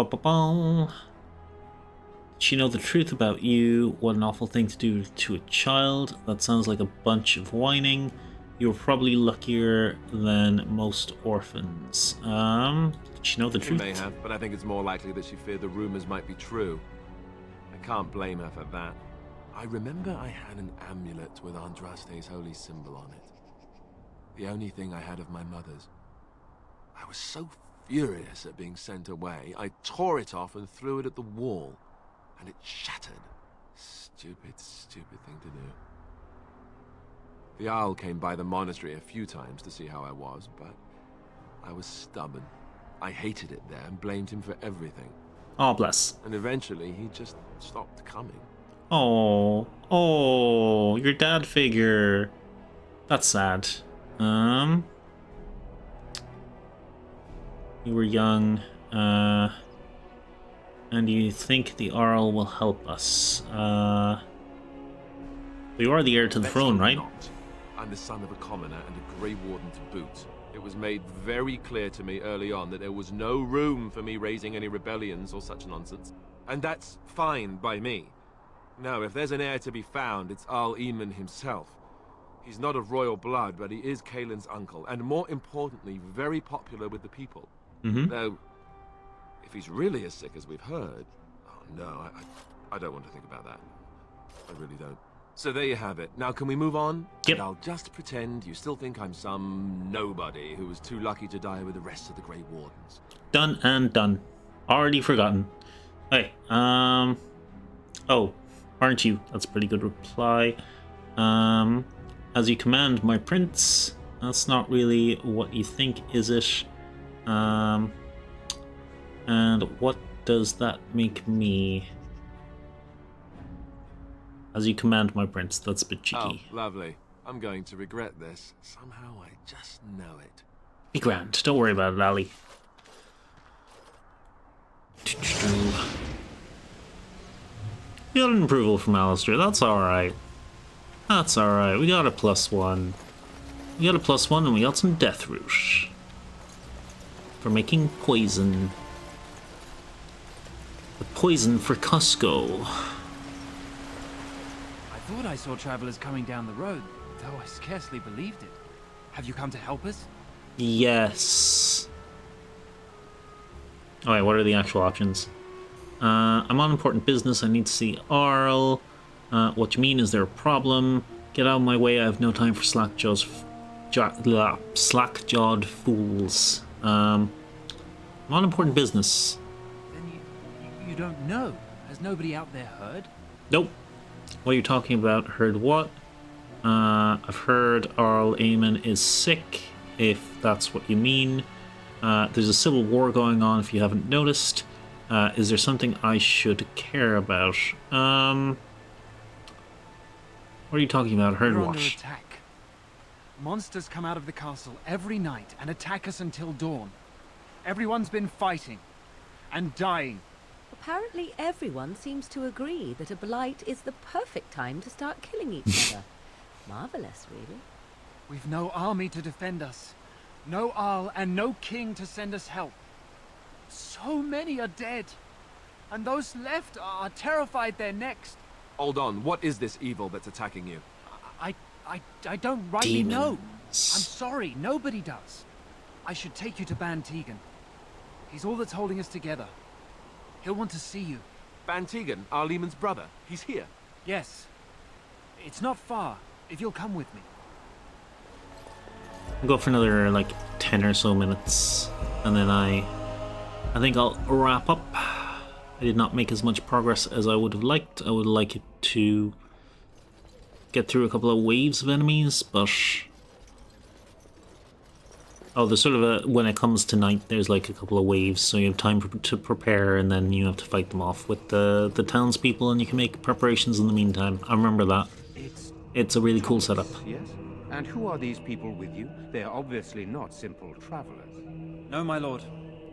she know the truth about you? What an awful thing to do to a child. That sounds like a bunch of whining. You were probably luckier than most orphans. Did she know the truth? She may have, but I think it's more likely that she feared the rumors might be true. I can't blame her for that. I remember I had an amulet with Andraste's holy symbol on it. The only thing I had of my mother's. I was so furious at being sent away, I tore it off and threw it at the wall, and it shattered. Stupid thing to do. The Owl came by the monastery a few times to see how I was, but I was stubborn. I hated it there and blamed him for everything. Oh, bless. And eventually he just stopped coming. Oh, your dad figure. That's sad. You were young, and you think the Arl will help us. You are the heir to the throne, right? Not. I'm the son of a commoner and a Grey Warden to boot. It was made very clear to me early on that there was no room for me raising any rebellions or such nonsense. And that's fine by me. No, if there's an heir to be found, it's Arl Eamon himself. He's not of royal blood, but he is Kaelin's uncle, and more importantly, very popular with the people. Though, if he's really as sick as we've heard... Oh no, I don't want to think about that. I really don't. So there you have it. Now can we move on? Yep. And I'll just pretend you still think I'm some nobody who was too lucky to die with the rest of the Grey Wardens. Done and done. Already forgotten. Hey, oh, aren't you? That's a pretty good reply. As you command, my prince. That's not really what you think, is it? And what does that make me? As you command, my prince. That's a bit cheeky. Oh, lovely. I'm going to regret this. Somehow I just know it. Be grand. Don't worry about it, Ali. We got an approval from Alistair. That's alright. That's alright. We got a +1. We got a +1 and we got some death root. For making poison. The poison for Cusco. I thought I saw travelers coming down the road, though I scarcely believed it. Have you come to help us? Yes. Alright, what are the actual options? I'm on important business. I need to see Arl. What you mean? Is there a problem? Get out of my way. I have no time for slack-jawed fools. I'm on important business. Then you don't know. Has nobody out there heard? Nope. What are you talking about? Heard what? I've heard Arl Eamon is sick, if that's what you mean. There's a civil war going on, if you haven't noticed. Is there something I should care about? What are you talking about? Heard We're what? under attack. Monsters come out of the castle every night and attack us until dawn. Everyone's been fighting and dying. Apparently everyone seems to agree that a blight is the perfect time to start killing each other. Marvelous, really. We've no army to defend us. No Arl and no king to send us help. So many are dead. And those left are terrified they're next. Hold on, what is this evil that's attacking you? I don't rightly know. I'm Demons. sorry, nobody does. I should take you to Ban Tegan. He's all that's holding us together. He'll want to see you. Ban Tegan, Arlemon's brother. He's here. Yes. It's not far, if you'll come with me. I'll go for another, like, 10 or so minutes. And then I think I'll wrap up. I did not make as much progress as I would have liked. I would like it to get through a couple of waves of enemies, but... Oh, there's sort of a... When it comes to night, there's like a couple of waves, so you have time to prepare, and then you have to fight them off with the townspeople, and you can make preparations in the meantime. I remember that. It's a really cool setup. Yes? And who are these people with you? They are obviously not simple travelers. No, my lord.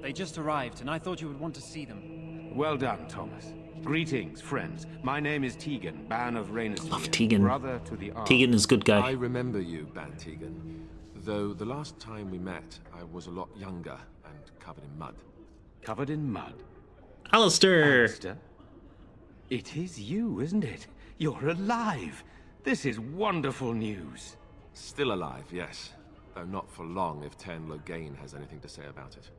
They just arrived, and I thought you would want to see them. Well done, Thomas. Greetings, friends. My name is Tegan, Ban of Rainisfere, Love Tegan. brother to the Ark. Tegan is a good guy. I remember you, Ban Tegan. Though the last time we met, I was a lot younger and covered in mud. Covered in mud? Alistair! Alistair? It is you, isn't it? You're alive! This is wonderful news. Still alive, yes. Though not for long if Ten Loghain has anything to say about it.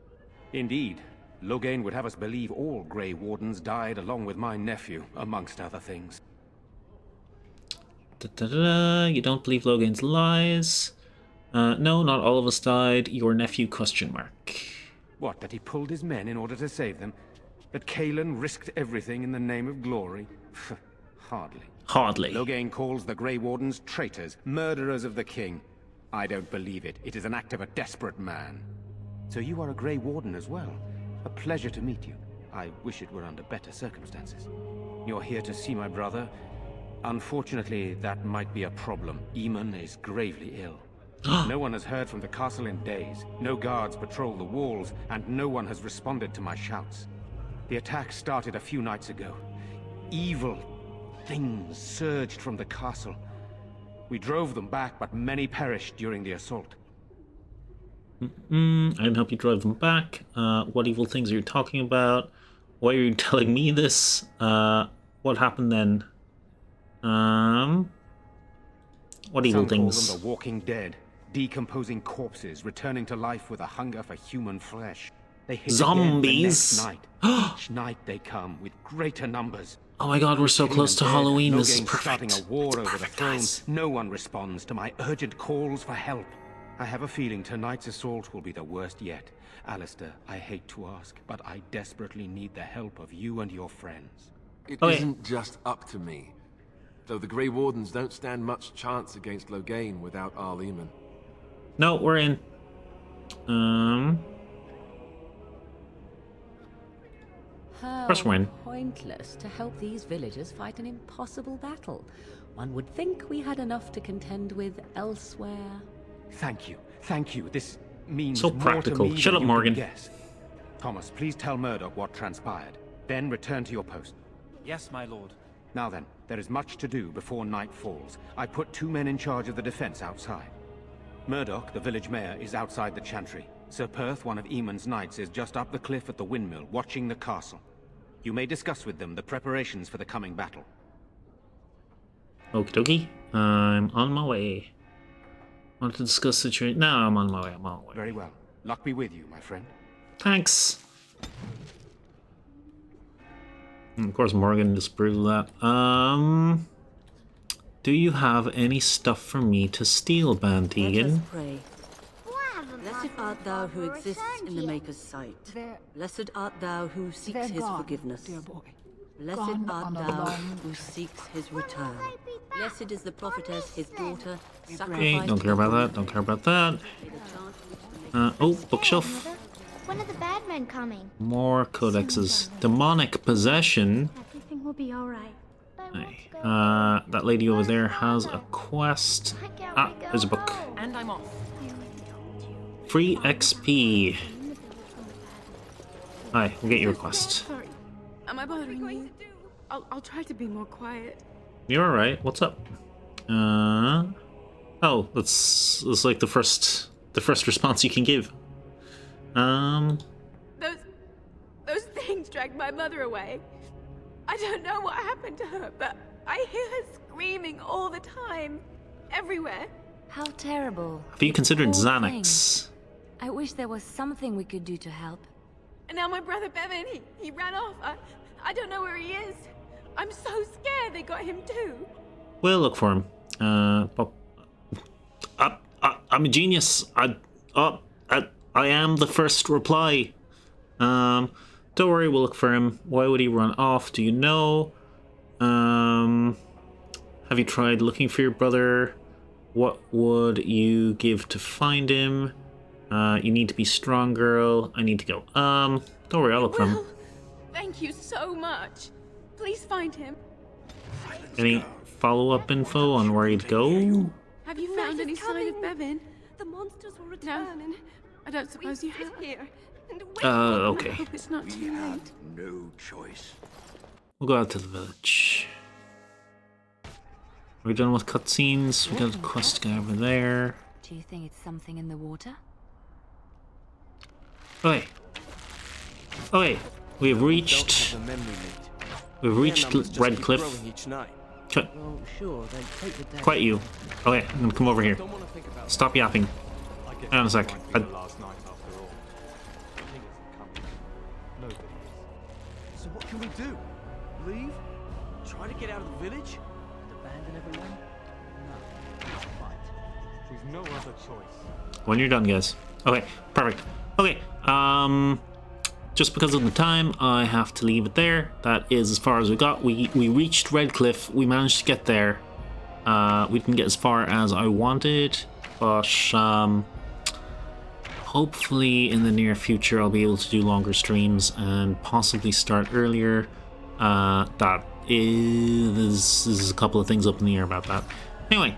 Indeed. Loghain would have us believe all Grey Wardens died along with my nephew, amongst other things. You don't believe Logan's lies. No, not all of us died. Your nephew, ? What, that he pulled his men in order to save them? That Cailan risked everything in the name of glory? Hardly. Hardly. Loghain calls the Grey Wardens traitors, murderers of the king. I don't believe it. It is an act of a desperate man. So you are a Grey Warden as well. A pleasure to meet you. I wish it were under better circumstances. You're here to see my brother. Unfortunately, that might be a problem. Eamon is gravely ill. No one has heard from the castle in days. No guards patrol the walls, and no one has responded to my shouts. The attack started a few nights ago. Evil things surged from the castle. We drove them back, but many perished during the assault. I can help you drive them back. What evil things are you talking about? Why are you telling me this? What happened then? What evil Some things? call them the walking dead, decomposing corpses, returning to life with a hunger for human flesh. They hit Zombies? again the next night. Each night they come with greater numbers. Oh my god, we're so close to Halloween. This is perfect. Starting a war It's over perfect, the throne. guys. No one responds to my urgent calls for help. I have a feeling tonight's assault will be the worst yet. Alistair, I hate to ask, but I desperately need the help of you and your friends. It Okay. isn't just up to me. Though the Grey Wardens don't stand much chance against Loghain without Arl Eamon. No, we're in. How First win. pointless to help these villagers fight an impossible battle. One would think we had enough to contend with elsewhere. Thank you. Thank you. This means So more practical. to me Shut than up, you can Morgan. guess. Thomas, please tell Murdoch what transpired. Then return to your post. Yes, my lord. Now then, there is much to do before night falls. I put 2 men in charge of the defense outside. Murdoch, the village mayor, is outside the chantry. Sir Perth, one of Eamon's knights, is just up the cliff at the windmill, watching the castle. You may discuss with them the preparations for the coming battle. Okie dokie. I'm on my way. Want to discuss the situation? No, I'm on my way. I'm on my way. Very well. Luck be with you, my friend. Thanks. And of course, Morgan disapproved of that. Do you have any stuff for me to steal, Let Bantegan? us pray. Blessed art thou who exists in the Maker's sight. Blessed art thou who seeks his forgiveness. Blessed art thou who seeks his return. Blessed is the prophetess, his daughter, Okay, sacrificed. don't care about that. Don't care about that. Oh, bookshelf. When are the bad men coming? More codexes. Demonic possession. Everything will be alright. Hey, that lady over there has a quest. Ah, there's a book. And I'm off. Free XP. Hi, we'll get your request. Sorry. Am I bothering you? I'll try to be more quiet. You're alright. What's up? Oh, that's like the first response you can give. Those things dragged my mother away. I don't know what happened to her, but I hear her screaming all the time. Everywhere. How terrible. Have you considered Poor Xanax? thing. I wish there was something we could do to help. And now my brother Bevan, he ran off. I don't know where he is. I'm so scared they got him too. We'll look for him. But I'm a genius. I am the first reply. Don't worry, we'll look for him. Why would he run off? Do you know? Have you tried looking for your brother? What would you give to find him? You need to be strong, girl. I need to go. Don't worry, I'll look for him. Thank you so much. Please find him. Any follow-up info on where he'd go? Have you found any sign of Bevan? The monsters will No, return I don't suppose you have. here. Okay. I hope it's not too late. No choice. We'll go out to the village. Are we done with cutscenes? We got a quest guy over there. Do you think it's something in the water? Okay. Okay. We've reached Redcliffe. Quiet. Quiet you. Okay, I'm gonna come over here. Stop yapping. Hang on a sec. So what can we do? Leave? Try to get out of the village? Abandon everyone? No, not fight. We've no other choice. When you're done, guys. Okay, perfect. Okay, just because of the time, I have to leave it there. That is as far as we got. We reached Redcliffe. We managed to get there. We didn't get as far as I wanted, but hopefully in the near future I'll be able to do longer streams and possibly start earlier. There's a couple of things up in the air about that. Anyway,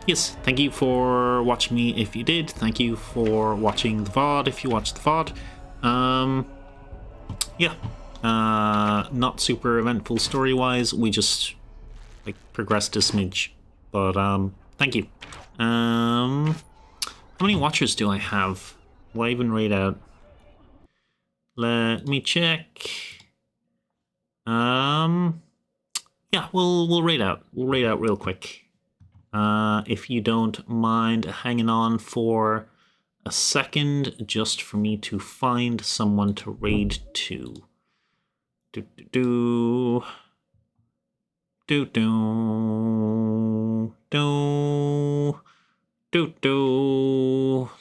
yes, thank you for watching me if you did. Thank you for watching the VOD if you watched the VOD. Yeah, not super eventful story-wise. We just like progressed a smidge, but thank you. How many watchers do I have? Will I even rate out? Let me check. Yeah, we'll rate out. We'll rate out real quick. If you don't mind hanging on for a second, just for me to find someone to raid to.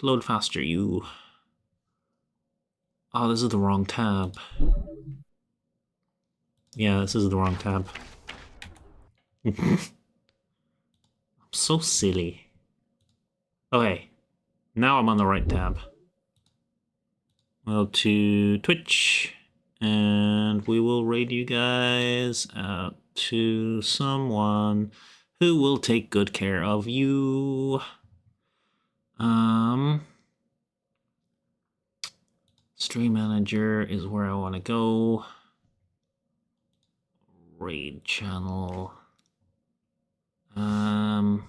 Load faster, you. Oh, this is the wrong tab. Yeah, this is the wrong tab. I'm so silly. Okay. Now I'm on the right tab. Go to Twitch. And we will raid you guys out to someone who will take good care of you. Stream manager is where I want to go. Raid channel. There's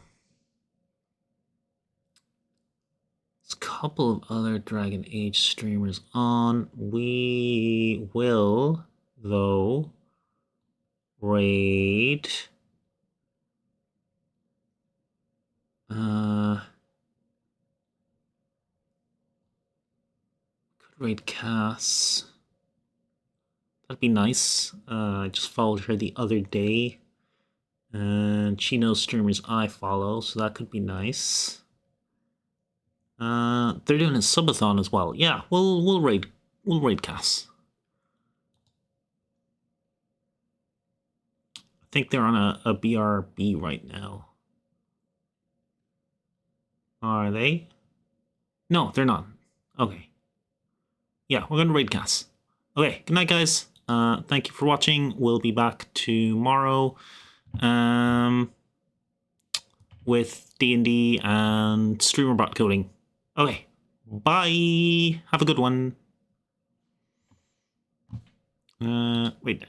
a couple of other Dragon Age streamers on. We will, though, raid. Could raid Cass. That'd be nice. I just followed her the other day. And she knows streamers I follow, so that could be nice. They're doing a subathon as well. Yeah, we'll raid Cass. I think they're on a BRB right now. Are they? No, they're not. Okay. Yeah, we're gonna raid Cass. Okay, good night, guys. Thank you for watching. We'll be back tomorrow. With D&D and streamer bot coding. Okay, bye. Have a good one. Wait.